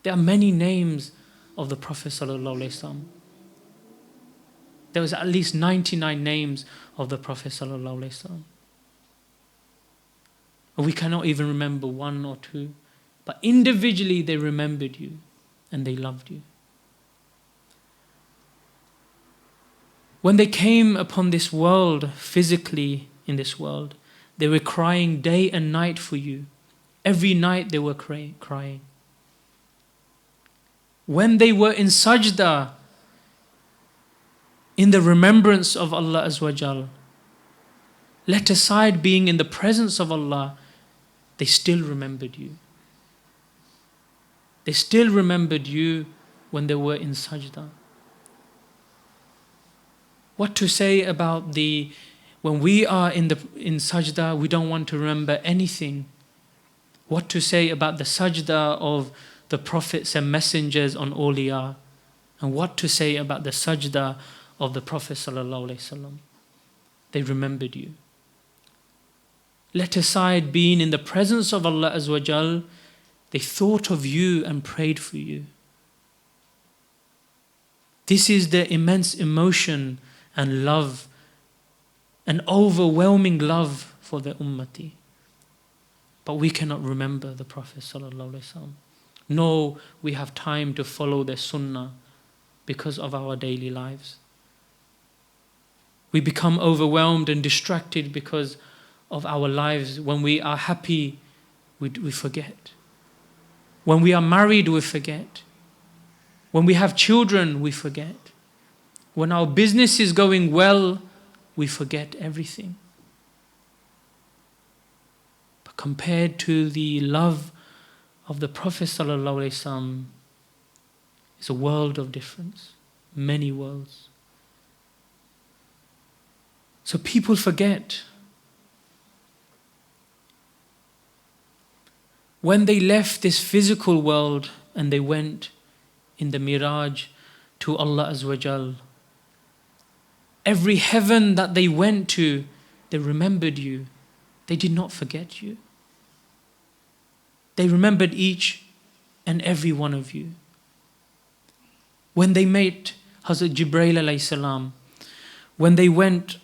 There are many names of the Prophet sallallahu alaihi wasallam. There was at least 99 names of the Prophet sallallahu alaihi wasallam. And we cannot even remember one or two, but individually they remembered you and they loved you. When they came upon this world, physically in this world, they were crying day and night for you. Every night they were crying. When they were in sajda, in the remembrance of Allah Azza wa Jal, let aside being in the presence of Allah, they still remembered you. They still remembered you when they were in sajda. What to say about when we are in sajda, we don't want to remember anything. What to say about the sajda of the prophets and messengers on awliya, and what to say about the sajda of the Prophet sallallahu alaihi wasallam. They remembered you. Let aside being in the presence of Allah Azza wa Jal, they thought of you and prayed for you. This is the immense emotion and love, an overwhelming love for the ummati. But we cannot remember the Prophet sallallahu alaihi wasallam. No, we have time to follow their sunnah because of our daily lives. We become overwhelmed and distracted because of our lives. When we are happy, we forget. When we are married, we forget. When we have children, we forget. When our business is going well, we forget everything. But compared to the love of the Prophet sallallahu alaihi wasallam, it's a world of difference, many worlds. So people forget. When they left this physical world and they went in the Miraj to Allah Azza wa Jal, every heaven that they went to, they remembered you. They did not forget you. They remembered each and every one of you. When they met Hazrat Jibreel alayhi salam, when they went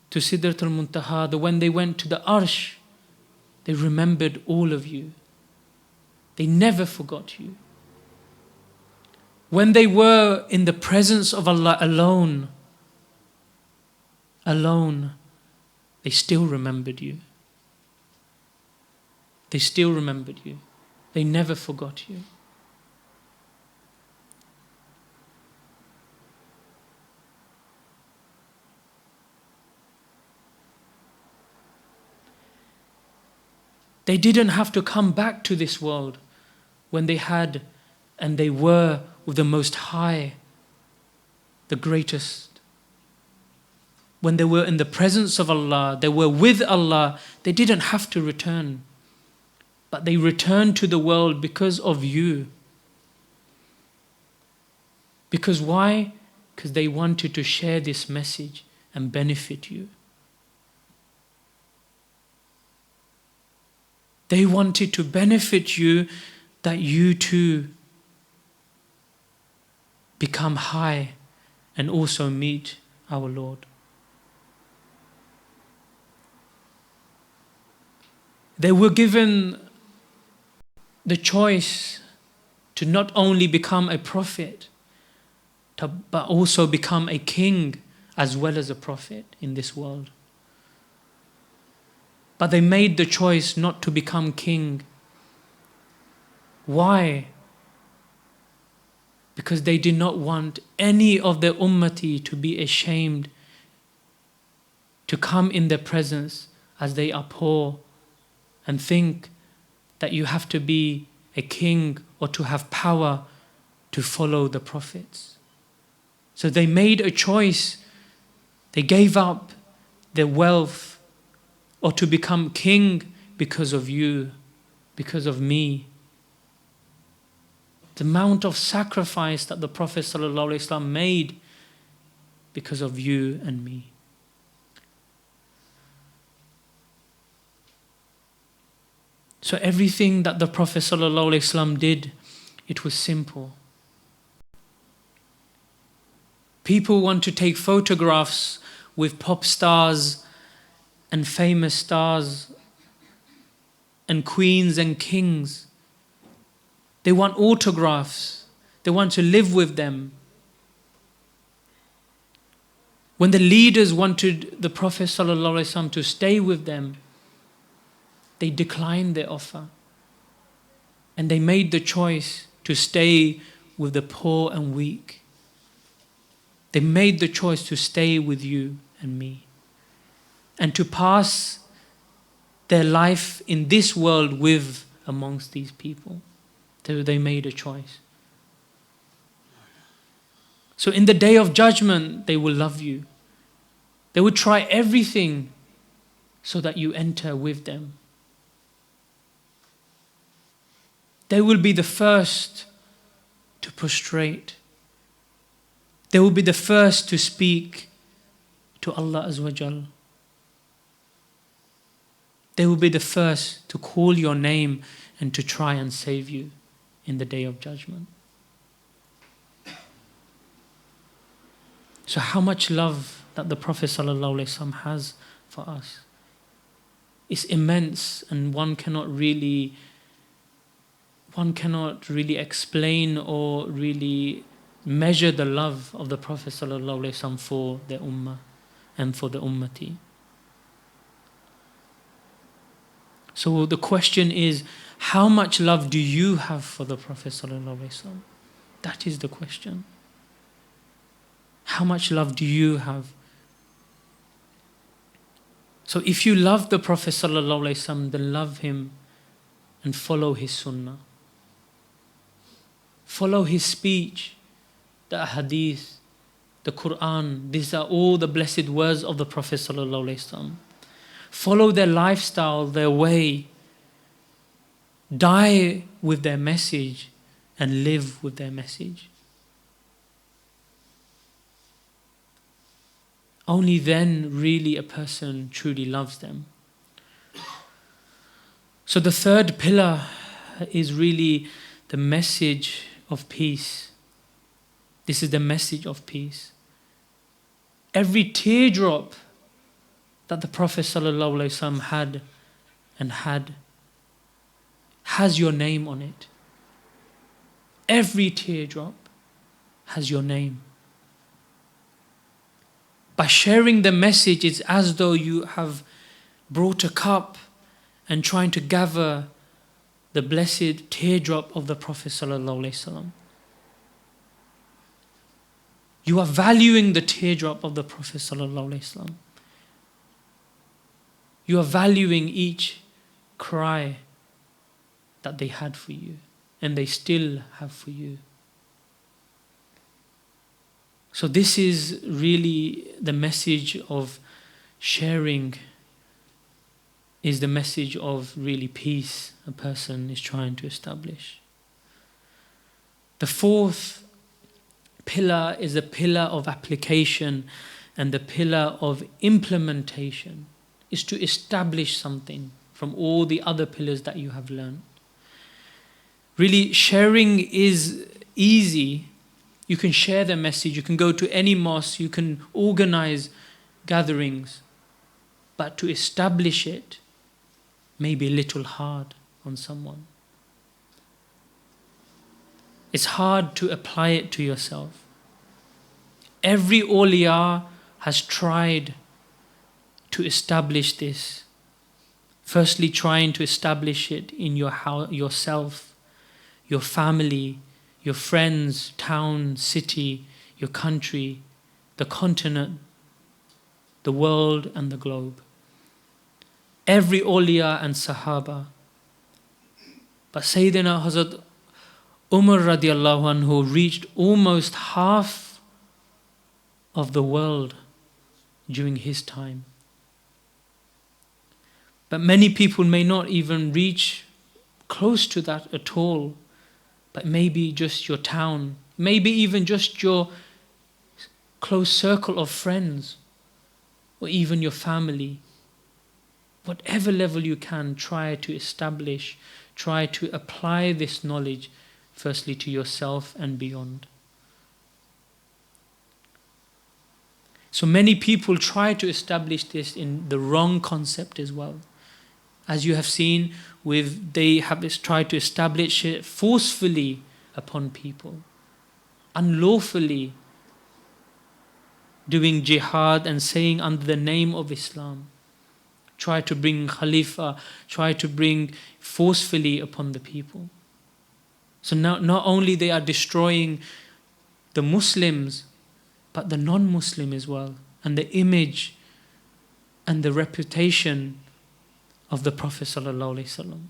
to Sidratul Muntaha, when they went to the Arsh, they remembered all of you. They never forgot you. When they were in the presence of Allah alone, they still remembered you. They still remembered you. They never forgot you. They didn't have to come back to this world when they had and they were with the Most High, the greatest. When they were in the presence of Allah, they were with Allah, they didn't have to return. But they returned to the world because of you. Because why? Because they wanted to share this message and benefit you. They wanted to benefit you, that you too become high and also meet our Lord. They were given the choice to not only become a prophet, but also become a king as well as a prophet in this world. But they made the choice not to become king. Why? Because they did not want any of their ummati to be ashamed to come in their presence as they are poor and think that you have to be a king or to have power to follow the prophets. So they made a choice. They gave up their wealth or to become king because of you, because of me. The amount of sacrifice that the Prophet ﷺ made because of you and me. So everything that the Prophet ﷺ did, it was simple. People want to take photographs with pop stars and famous stars and queens and kings. They want autographs. They want to live with them. When the leaders wanted the Prophet ﷺ to stay with them, they declined their offer. And they made the choice to stay with the poor and weak. They made the choice to stay with you and me. And to pass their life in this world with amongst these people. So they made a choice. So in the day of judgment, they will love you. They will try everything so that you enter with them. They will be the first to prostrate. They will be the first to speak to Allah Azza wa Jal. They will be the first to call your name and to try and save you in the day of judgment. So how much love that the Prophet ﷺ has for us is immense, and one cannot really explain or really measure the love of the Prophet ﷺ for the ummah and for the ummati. So the question is, how much love do you have for the Prophet ﷺ? That is the question. How much love do you have? So if you love the Prophet ﷺ, then love him and follow his sunnah. Follow his speech, the hadith, the Quran. These are all the blessed words of the Prophet ﷺ. Follow their lifestyle, their way. Die with their message and live with their message. Only then really a person truly loves them. So the third pillar is really the message of peace. This is the message of peace. Every teardrop that the Prophet ﷺ had has your name on it. Every teardrop has your name. By sharing the message, it's as though you have brought a cup and trying to gather the blessed teardrop of the Prophet ﷺ. You are valuing the teardrop of the Prophet ﷺ. You are valuing each cry that they had for you, and they still have for you. So this is really the message of sharing, is the message of really peace a person is trying to establish. The fourth pillar is a pillar of application, and the pillar of implementation is to establish something from all the other pillars that you have learned. Really, sharing is easy. You can share the message, you can go to any mosque, you can organize gatherings, but to establish it may be a little hard on someone. It's hard to apply it to yourself. Every awliya has tried to establish this. Firstly, trying to establish it in your house, yourself, your family, your friends, town, city, your country, the continent, the world and the globe. Every awliya and sahaba. But Sayyidina Hazrat Umar radiallahu anhu reached almost half of the world during his time. But many people may not even reach close to that at all. But maybe just your town, maybe even just your close circle of friends, or even your family. whatever level you can, try to establish, try to apply this knowledge firstly to yourself and beyond. So many people try to establish this in the wrong concept as well. As you have seen, they have tried to establish it forcefully upon people, unlawfully doing jihad and saying under the name of Islam. Try to bring Khalifa, try to bring forcefully upon the people. So now not only they are destroying the Muslims, but the non-Muslim as well, and the image and the reputation of the Prophet ﷺ.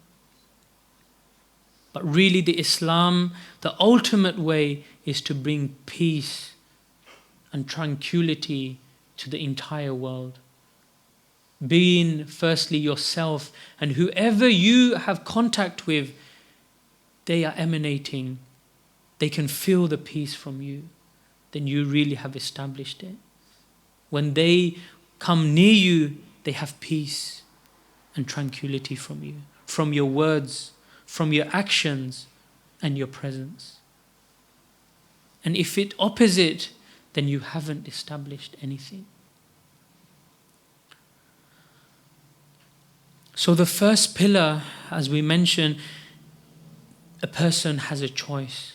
But really the Islam, the ultimate way is to bring peace and tranquility to the entire world. Being firstly yourself, and whoever you have contact with, they are emanating, they can feel the peace from you, then you really have established it. When they come near you, they have peace and tranquility from you, from your words, from your actions and your presence. And if it's opposite, then you haven't established anything. So the first pillar, as we mentioned, a person has a choice.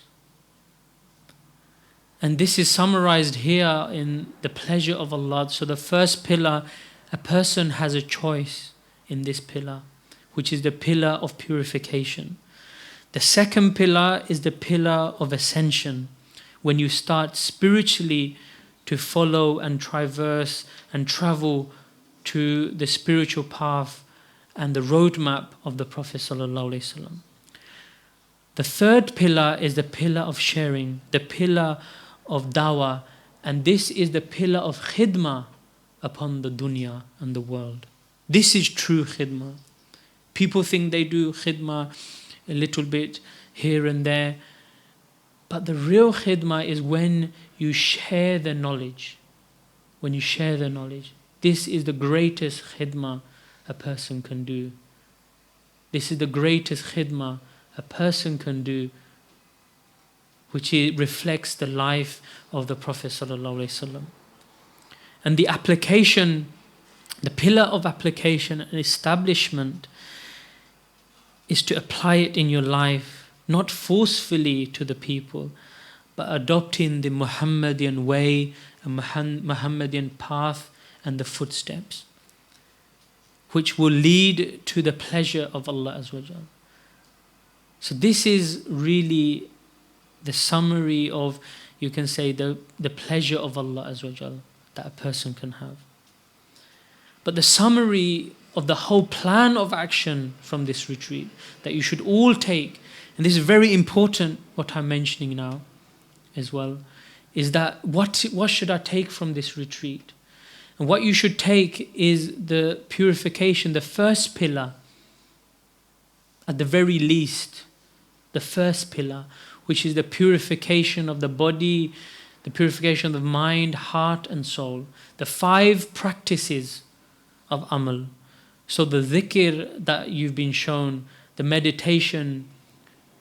And this is summarized here in the pleasure of Allah. So the first pillar, a person has a choice in this pillar, which is the pillar of purification. The second pillar is the pillar of ascension, when you start spiritually to follow and traverse and travel to the spiritual path and the roadmap of the Prophet ﷺ. The third pillar is the pillar of sharing, the pillar of dawah, and this is the pillar of khidmah upon the dunya and the world. This is true khidmah. People think they do khidmah a little bit here and there, but the real khidmah is when you share the knowledge. When you share the knowledge. This is the greatest khidmah a person can do. This is the greatest khidmah a person can do, which reflects the life of the Prophet ﷺ. And the application, the pillar of application and establishment is to apply it in your life, not forcefully to the people, but adopting the Muhammadian way, a Muhammadian path and the footsteps, which will lead to the pleasure of Allah Azza wa Jal. So this is really the summary of, you can say, the pleasure of Allah Azza wa Jal that a person can have. But the summary of the whole plan of action from this retreat that you should all take, and this is very important what I'm mentioning now as well, is that what should I take from this retreat? And what you should take is the purification, the first pillar, at the very least, the first pillar, which is the purification of the body, the purification of the mind, heart and soul. The 5 practices of amal. So the dhikr that you've been shown, the meditation,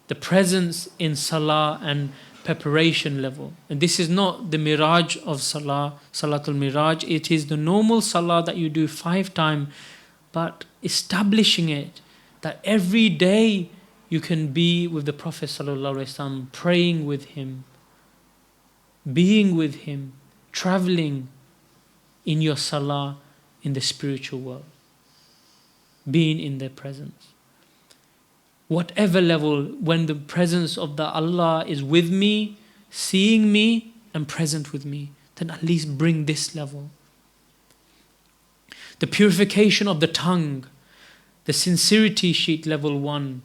the presence in salah and preparation level. And this is not the miraj of salah, salatul miraj. It is the normal salah that you do 5 times, but establishing it, that every day you can be with the Prophet ﷺ, praying with him, being with him, traveling in your salah in the spiritual world, being in their presence. Whatever level, when the presence of the Allah is with me, seeing me and present with me, then at least bring this level. The purification of the tongue, the sincerity sheet level 1,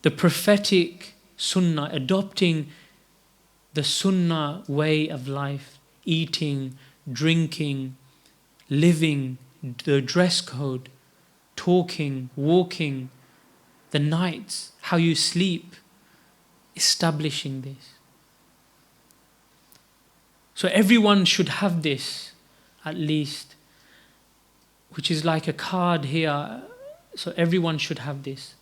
the prophetic sunnah, adopting the sunnah way of life, eating, drinking, living, the dress code, talking, walking, the nights, how you sleep, establishing this. So everyone should have this, at least. which is like a card here. So everyone should have this.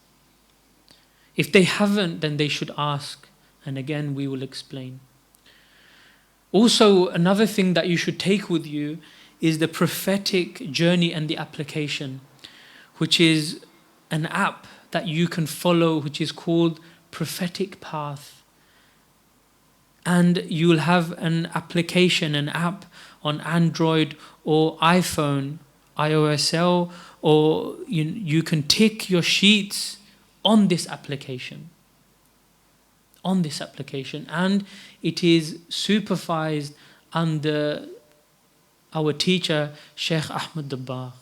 If they haven't, then they should ask. And again, we will explain. Also, another thing that you should take with you is the prophetic journey and the application, which is an app that you can follow, which is called Prophetic Path. And you'll have an application, an app on Android or iPhone, iOSL, or you can tick your sheets on this application. On this application. And it is supervised under our teacher, Sheikh Ahmed Dabbagh.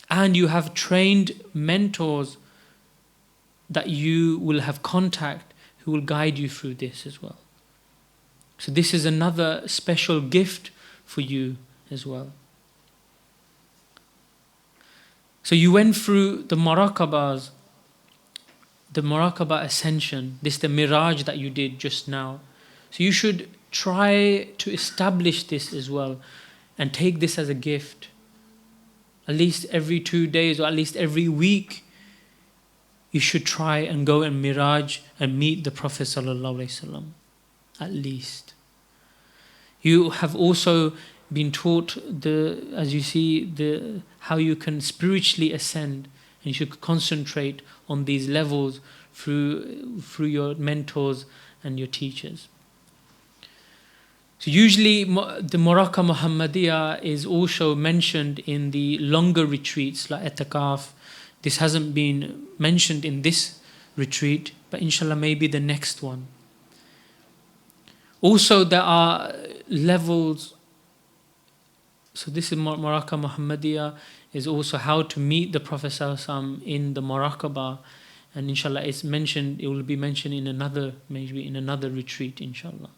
And you have trained mentors that you will have contact who will guide you through this as well. So this is another special gift for you as well. So you went through the Muraqabahs, the Muraqabah Ascension, this the Miraj that you did just now. So you should try to establish this as well and take this as a gift. At least every 2 days or at least every week, you should try and go and Miraj and meet the Prophet Sallallahu Alaihi Wasallam. At least. You have also been taught as you see, how you can spiritually ascend, and you should concentrate on these levels through your mentors and your teachers. So usually the Muraqabah Muhammadiyah is also mentioned in the longer retreats like Itikaf. This hasn't been mentioned in this retreat, but inshallah maybe the next one. Also there are levels. So this is Muraqabah Muhammadiyah, is also how to meet the Prophet ﷺ in the Muraqabah, and inshallah it will be mentioned in another retreat, inshallah.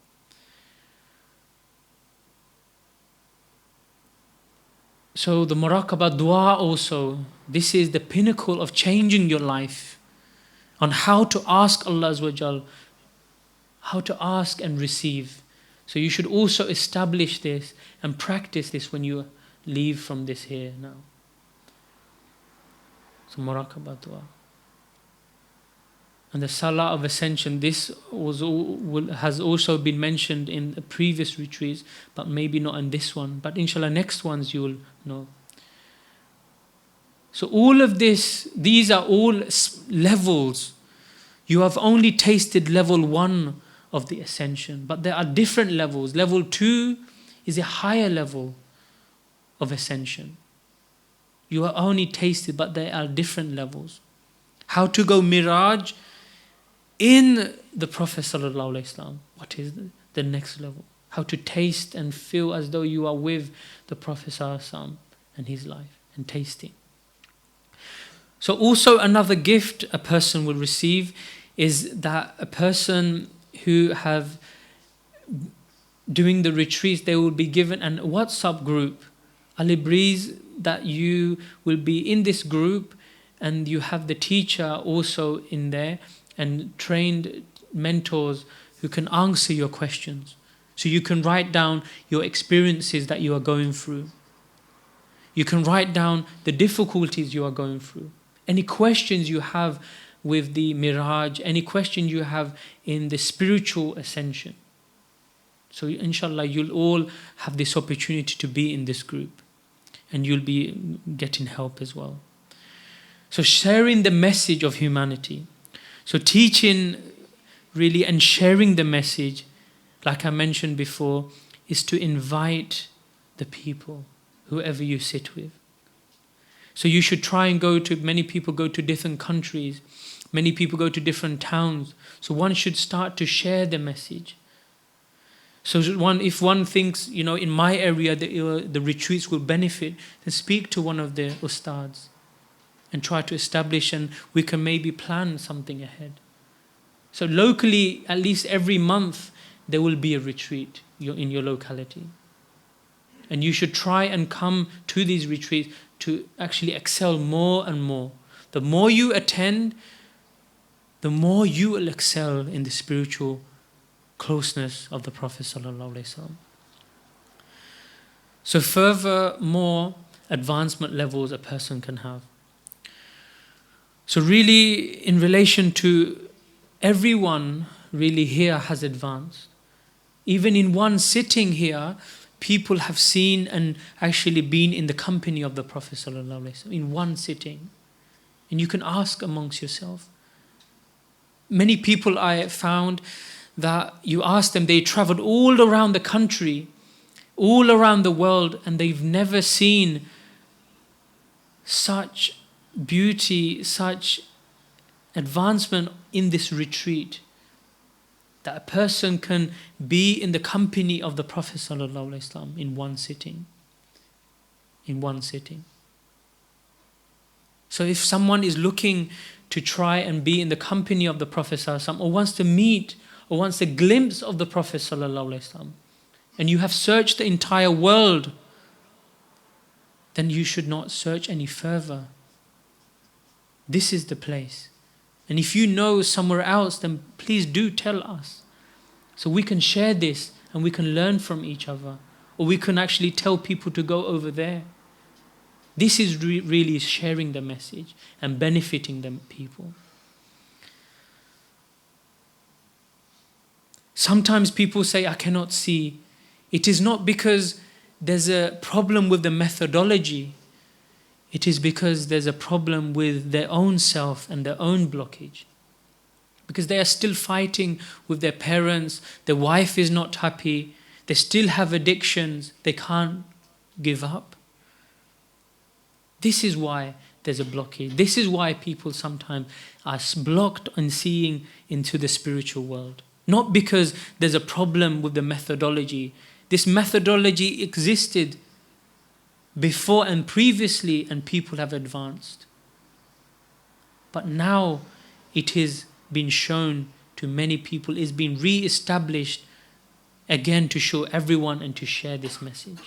So the Muraqabah dua also, this is the pinnacle of changing your life, on how to ask Allah Azza wa Jal, how to ask and receive. So you should also establish this and practice this when you leave from this here now. So Muraqabah dua. And the Salah of Ascension, this has also been mentioned in the previous retreats, but maybe not in this one. But inshallah next ones you will know. So all of these are all levels. You have only tasted level 1 of the Ascension, but there are different levels. Level 2 is a higher level of Ascension. You are only tasted, but there are different levels. How to go Miraj in the Prophet Sallallahu Alaihi Wasallam. What is the next level? How to taste and feel as though you are with the Prophet Sallallahu Alaihi Wasallam and his life and tasting. So also another gift a person will receive is that a person who have doing the retreats, they will be given a WhatsApp group, Alibreeze, that you will be in this group and you have the teacher also in there and trained mentors who can answer your questions. So you can write down your experiences that you are going through. You can write down the difficulties you are going through. Any questions you have with the Miraj, any question you have in the spiritual ascension. So inshallah you'll all have this opportunity to be in this group and you'll be getting help as well. So sharing the message of humanity. So teaching really and sharing the message, like I mentioned before, is to invite the people, whoever you sit with. So you should try and many people go to different countries, many people go to different towns. So one should start to share the message. So if one thinks, in my area the retreats will benefit, then speak to one of the Ustads and try to establish, and we can maybe plan something ahead. So locally, at least every month, there will be a retreat in your locality. And you should try and come to these retreats to actually excel more and more. The more you attend, the more you will excel in the spiritual closeness of the Prophet Sallallahu Alaihi Wasallam. So furthermore, advancement levels a person can have. So really, in relation to everyone really here has advanced. Even in one sitting here, people have seen and actually been in the company of the Prophet ﷺ in one sitting. And you can ask amongst yourself. Many people I found that you ask them, they traveled all around the country, all around the world, and they've never seen such beauty, such advancement in this retreat. That a person can be in the company of the Prophet ﷺ in one sitting. In one sitting. So if someone is looking to try and be in the company of the Prophet ﷺ, or wants to meet, or wants a glimpse of the Prophet ﷺ, and you have searched the entire world, then you should not search any further. This is the place. And if you know somewhere else, then please do tell us. So we can share this and we can learn from each other. Or we can actually tell people to go over there. This is really sharing the message and benefiting the people. Sometimes people say, I cannot see. It is not because there's a problem with the methodology. It is because there's a problem with their own self and their own blockage. Because they are still fighting with their parents, their wife is not happy, they still have addictions, they can't give up. This is why there's a blockage. This is why people sometimes are blocked on seeing into the spiritual world. Not because there's a problem with the methodology. This methodology existed before and previously, and people have advanced. But now it has been shown to many people, it's been re-established again to show everyone and to share this message.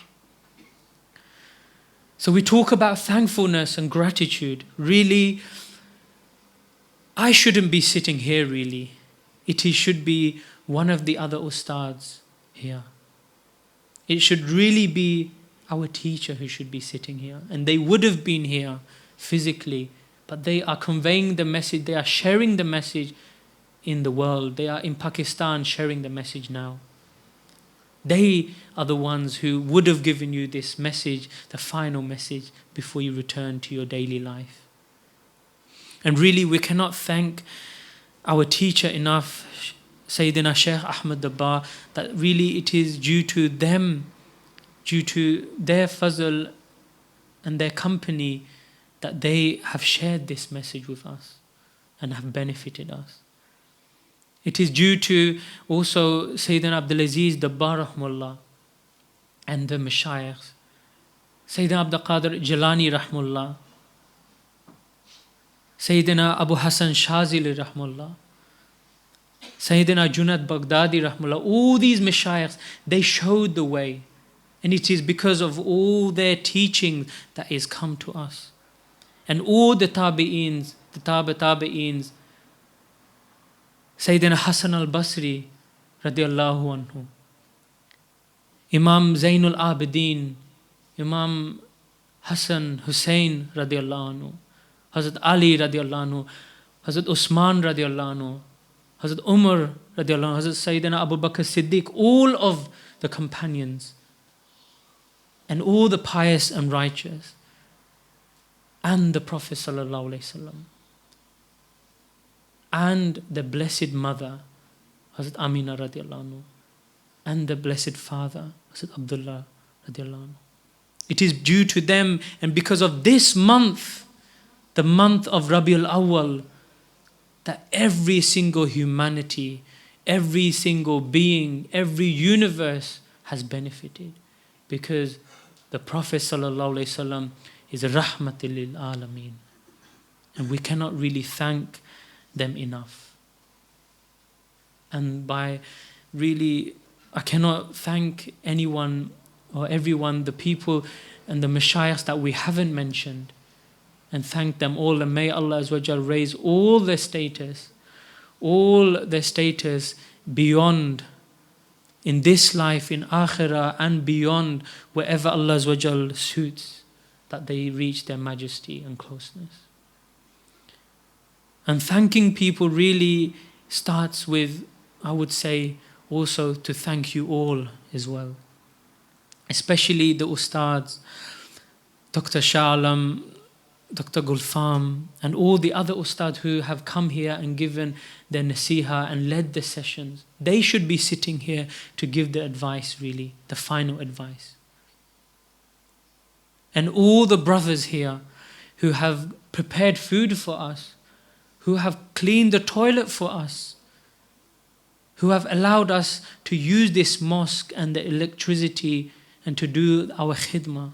So we talk about thankfulness and gratitude. Really, I shouldn't be sitting here really. Should be one of the other Ustads here. It should really be our teacher who should be sitting here. And they would have been here physically, but they are conveying the message, they are sharing the message in the world. They are in Pakistan sharing the message now. They are the ones who would have given you this message, the final message, before you return to your daily life. And really, we cannot thank our teacher enough, Sayyidina Shaykh Ahmad Dabbagh, that really it is due to them, due to their fazl and their company, that they have shared this message with us and have benefited us. It is due to also Sayyidina Abdul Dabbagh Rahmullah and the Mashayikh, Sayyidina Abdul Qadir Jalani Rahmullah, Sayyidina Abu Hassan Shazili Rahmullah, Sayyidina Junaid Baghdadi Rahmullah. All these Mashayikhs, they showed the way. And it is because of all their teaching that is come to us. And all the tabi'eens, the tabi'eens, Sayyidina Hassan al-Basri radiallahu anhu, Imam Zainul Abidin, Imam Hassan Hussein radiallahu anhu, Hazrat Ali radiallahu anhu, Hazrat Usman radiallahu anhu, Hazrat Umar radiallahu anhu, Hazrat Sayyidina Abu Bakr Siddiq, all of the companions and all the pious and righteous, and the Prophet sallallahu alaihi wasallam, and the blessed mother, Hazrat Amina radiallahu anhu, and the blessed father, Hazrat Abdullah radiallahu anhu. It is due to them, and because of this month, the month of Rabiul Awwal, that every single humanity, every single being, every universe has benefited. Because the Prophet sallallahu alaihi wasallam is rahmatil lil alameen. And we cannot really thank them enough. And by really, I cannot thank anyone or everyone, the people and the mashayikhs that we haven't mentioned, and thank them all. And may Allah Azza wa Jal raise all their status beyond, in this life, in akhirah, and beyond, wherever Allah Azza wa Jal suits. that they reach their majesty and closeness. And thanking people really starts with, I would say, also to thank you all as well. Especially the Ustads, Dr. Shah, Dr. Gulfam, and all the other Ustad who have come here and given their nasiha and led the sessions. They should be sitting here to give the advice, really, the final advice. And all the brothers here who have prepared food for us, who have cleaned the toilet for us, who have allowed us to use this mosque and the electricity and to do our khidmah.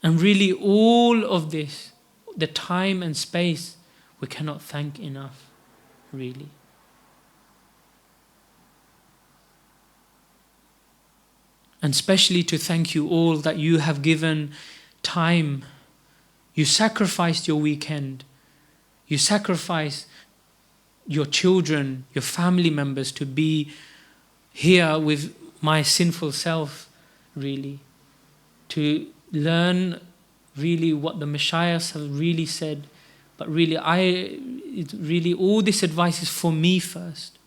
And really all of this, the time and space, we cannot thank enough, really. And especially to thank you all that you have given time. You sacrificed your weekend. You sacrificed your children, your family members to be here with my sinful self, really. To learn really what the Mashayikhs have really said. But really, all this advice is for me first.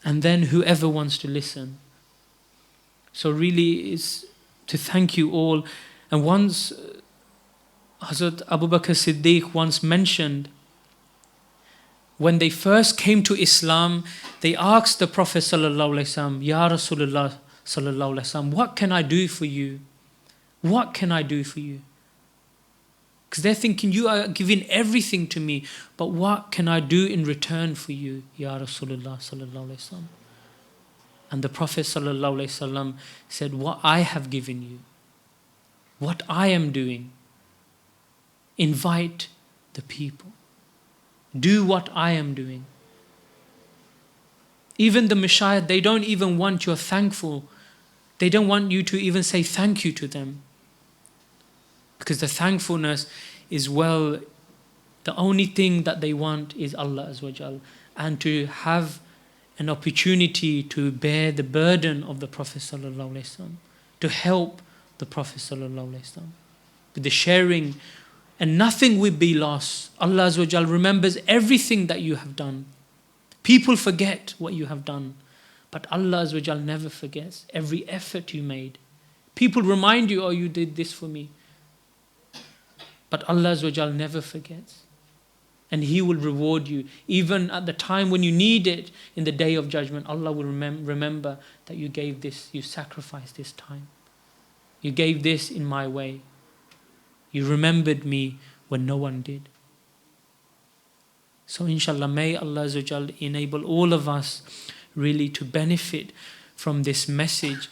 And then whoever wants to listen. So really, it's to thank you all. And once Hazrat Abu Bakr Siddiq once mentioned, when they first came to Islam, they asked the Prophet sallallahu alaihi wasallam, Ya Rasulullah sallallahu alaihi wasallam, what can I do for you? What can I do for you? Because they're thinking, you are giving everything to me, but what can I do in return for you, Ya Rasulullah sallallahu alaihi wasallam? And the Prophet sallallahu alaihi wasallam said, what I have given you, what I am doing, invite the people. Do what I am doing. Even the Mashayikh, they don't even want your thankful. They don't want you to even say thank you to them. Because the thankfulness is, well, the only thing that they want is Allah Azza wa Jal, and to have an opportunity to bear the burden of the Prophet sallallahu alaihi wasallam, to help the Prophet sallallahu alaihi wasallam with the sharing, and nothing will be lost. Allah Azza wa Jal remembers everything that you have done. People forget what you have done, but Allah Azza wa Jal never forgets every effort you made. People remind you, oh, you did this for me. But Allah Azza wa Jal never forgets. And He will reward you. Even at the time when you need it, in the day of judgment, Allah will remember that you gave this, you sacrificed this time. You gave this in my way. You remembered me when no one did. So inshallah, may Allah Azza wa Jal enable all of us really to benefit from this message.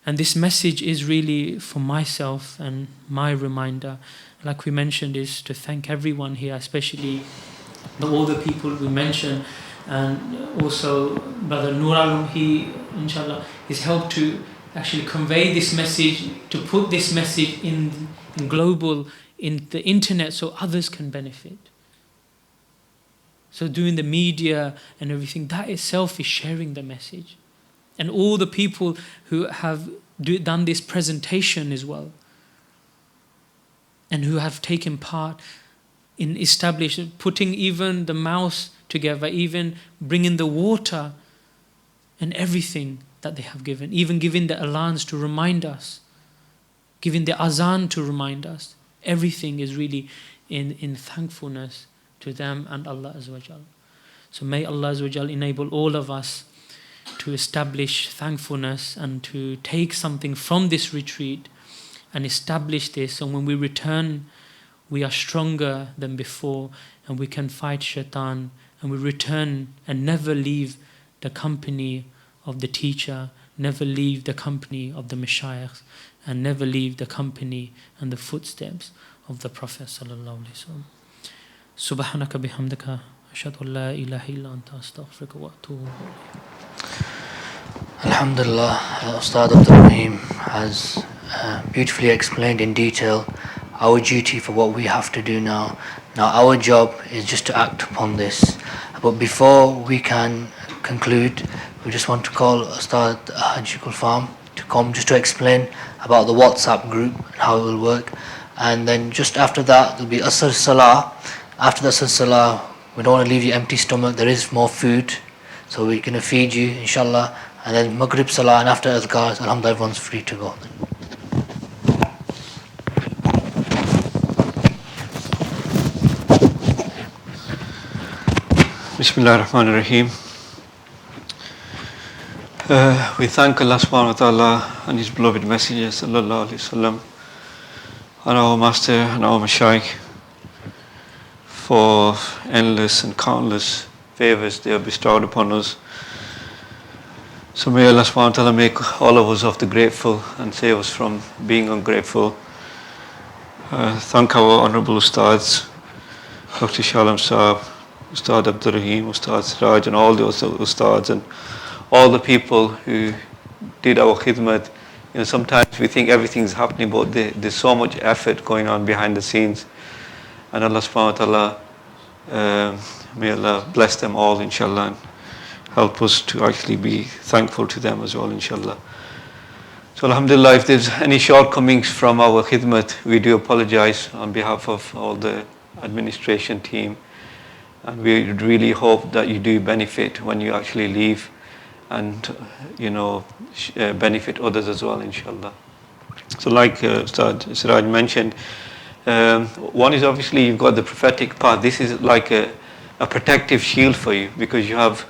And this message is really for myself, and my reminder, like we mentioned, is to thank everyone here, especially all the people we mentioned, and also Brother Nur Alam, he, inshallah, is helped to actually convey this message, to put this message in global, in the internet, so others can benefit. So doing the media and everything, that itself is sharing the message. And all the people who have done this presentation as well, and who have taken part in establishing, putting even the mouse together, even bringing the water and everything that they have given, even giving the alans to remind us, giving the azan to remind us. Everything is really in thankfulness to them and Allah Azza wa Jal. So may Allah Azza wa Jal enable all of us to establish thankfulness and to take something from this retreat and establish this, and when we return, we are stronger than before, and we can fight shaitan, and we return and never leave the company of the teacher, never leave the company of the Mashayikhs, and never leave the company and the footsteps of the Prophet sallallahu alaihi wasallam. Subhanaka bihamdika ashhadu an la ilaha illa anta astaghfiruka wa atubu ilayk.
Alhamdulillah, Ustaad Abdul Rahim has beautifully explained in detail our duty for what we have to do now. Now our job is just to act upon this. But before we can conclude, we just want to call Ustaad Haji Gulfam to come just to explain about the WhatsApp group and how it will work. And then just after that, there'll be Asr Salah. After the Asr Salah, we don't want to leave you empty stomach. There is more food, so we're going to feed you, inshallah. And then Maghrib Salah, and after Adhkars, alhamdulillah, everyone's free to go.
Bismillah ar-Rahman ar-Rahim. We thank Allah subhanahu wa ta'ala and His beloved Messenger sallallahu alayhi wasallam, and our Master and our Mashaykh for endless and countless favors they have bestowed upon us. So may Allah subhanahu wa ta'ala make all of us of the grateful and save us from being ungrateful. Thank our honorable Ustads, Dr. Shalom Saab, Ustad Abdul Rahim, Ustad Siraj, and all the Ustads and all the people who did our khidmat. You know, sometimes we think everything's happening, but there's so much effort going on behind the scenes. And Allah subhanahu wa ta'ala, may Allah bless them all, inshallah, and help us to actually be thankful to them as well, inshallah. So alhamdulillah, if there's any shortcomings from our khidmat, we do apologize on behalf of all the administration team. And we really hope that you do benefit when you actually leave, and benefit others as well, inshallah. So like Ustad Siraj mentioned, one is obviously you've got the prophetic path. This is like a protective shield for you, because you have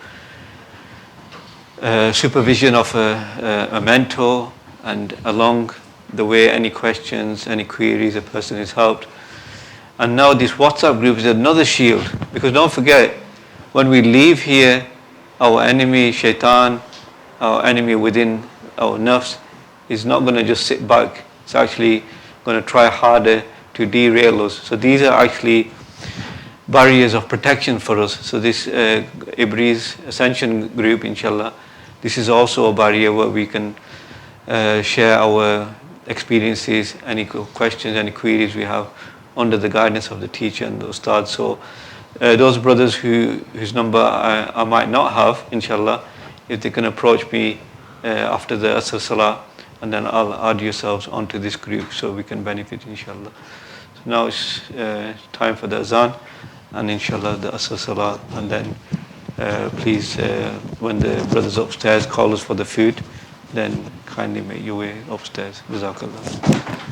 supervision of a mentor, and along the way any questions, any queries, a person is helped. And now this WhatsApp group is another shield, because don't forget, when we leave here, our enemy, shaitan, our enemy within our nafs, is not going to just sit back. It's actually going to try harder to derail us. So these are actually barriers of protection for us. So this Ibris Ascension group, inshallah, this is also a barrier where we can share our experiences, any questions, any queries we have, under the guidance of the teacher and the Ustad. So those brothers whose number I might not have, inshallah, if they can approach me after the Asr Salah, and then I'll add yourselves onto this group so we can benefit, inshallah. So now it's time for the Azan, and inshallah the Asr Salah, and then please, when the brothers upstairs call us for the food, then kindly make your way upstairs. Jazakallah.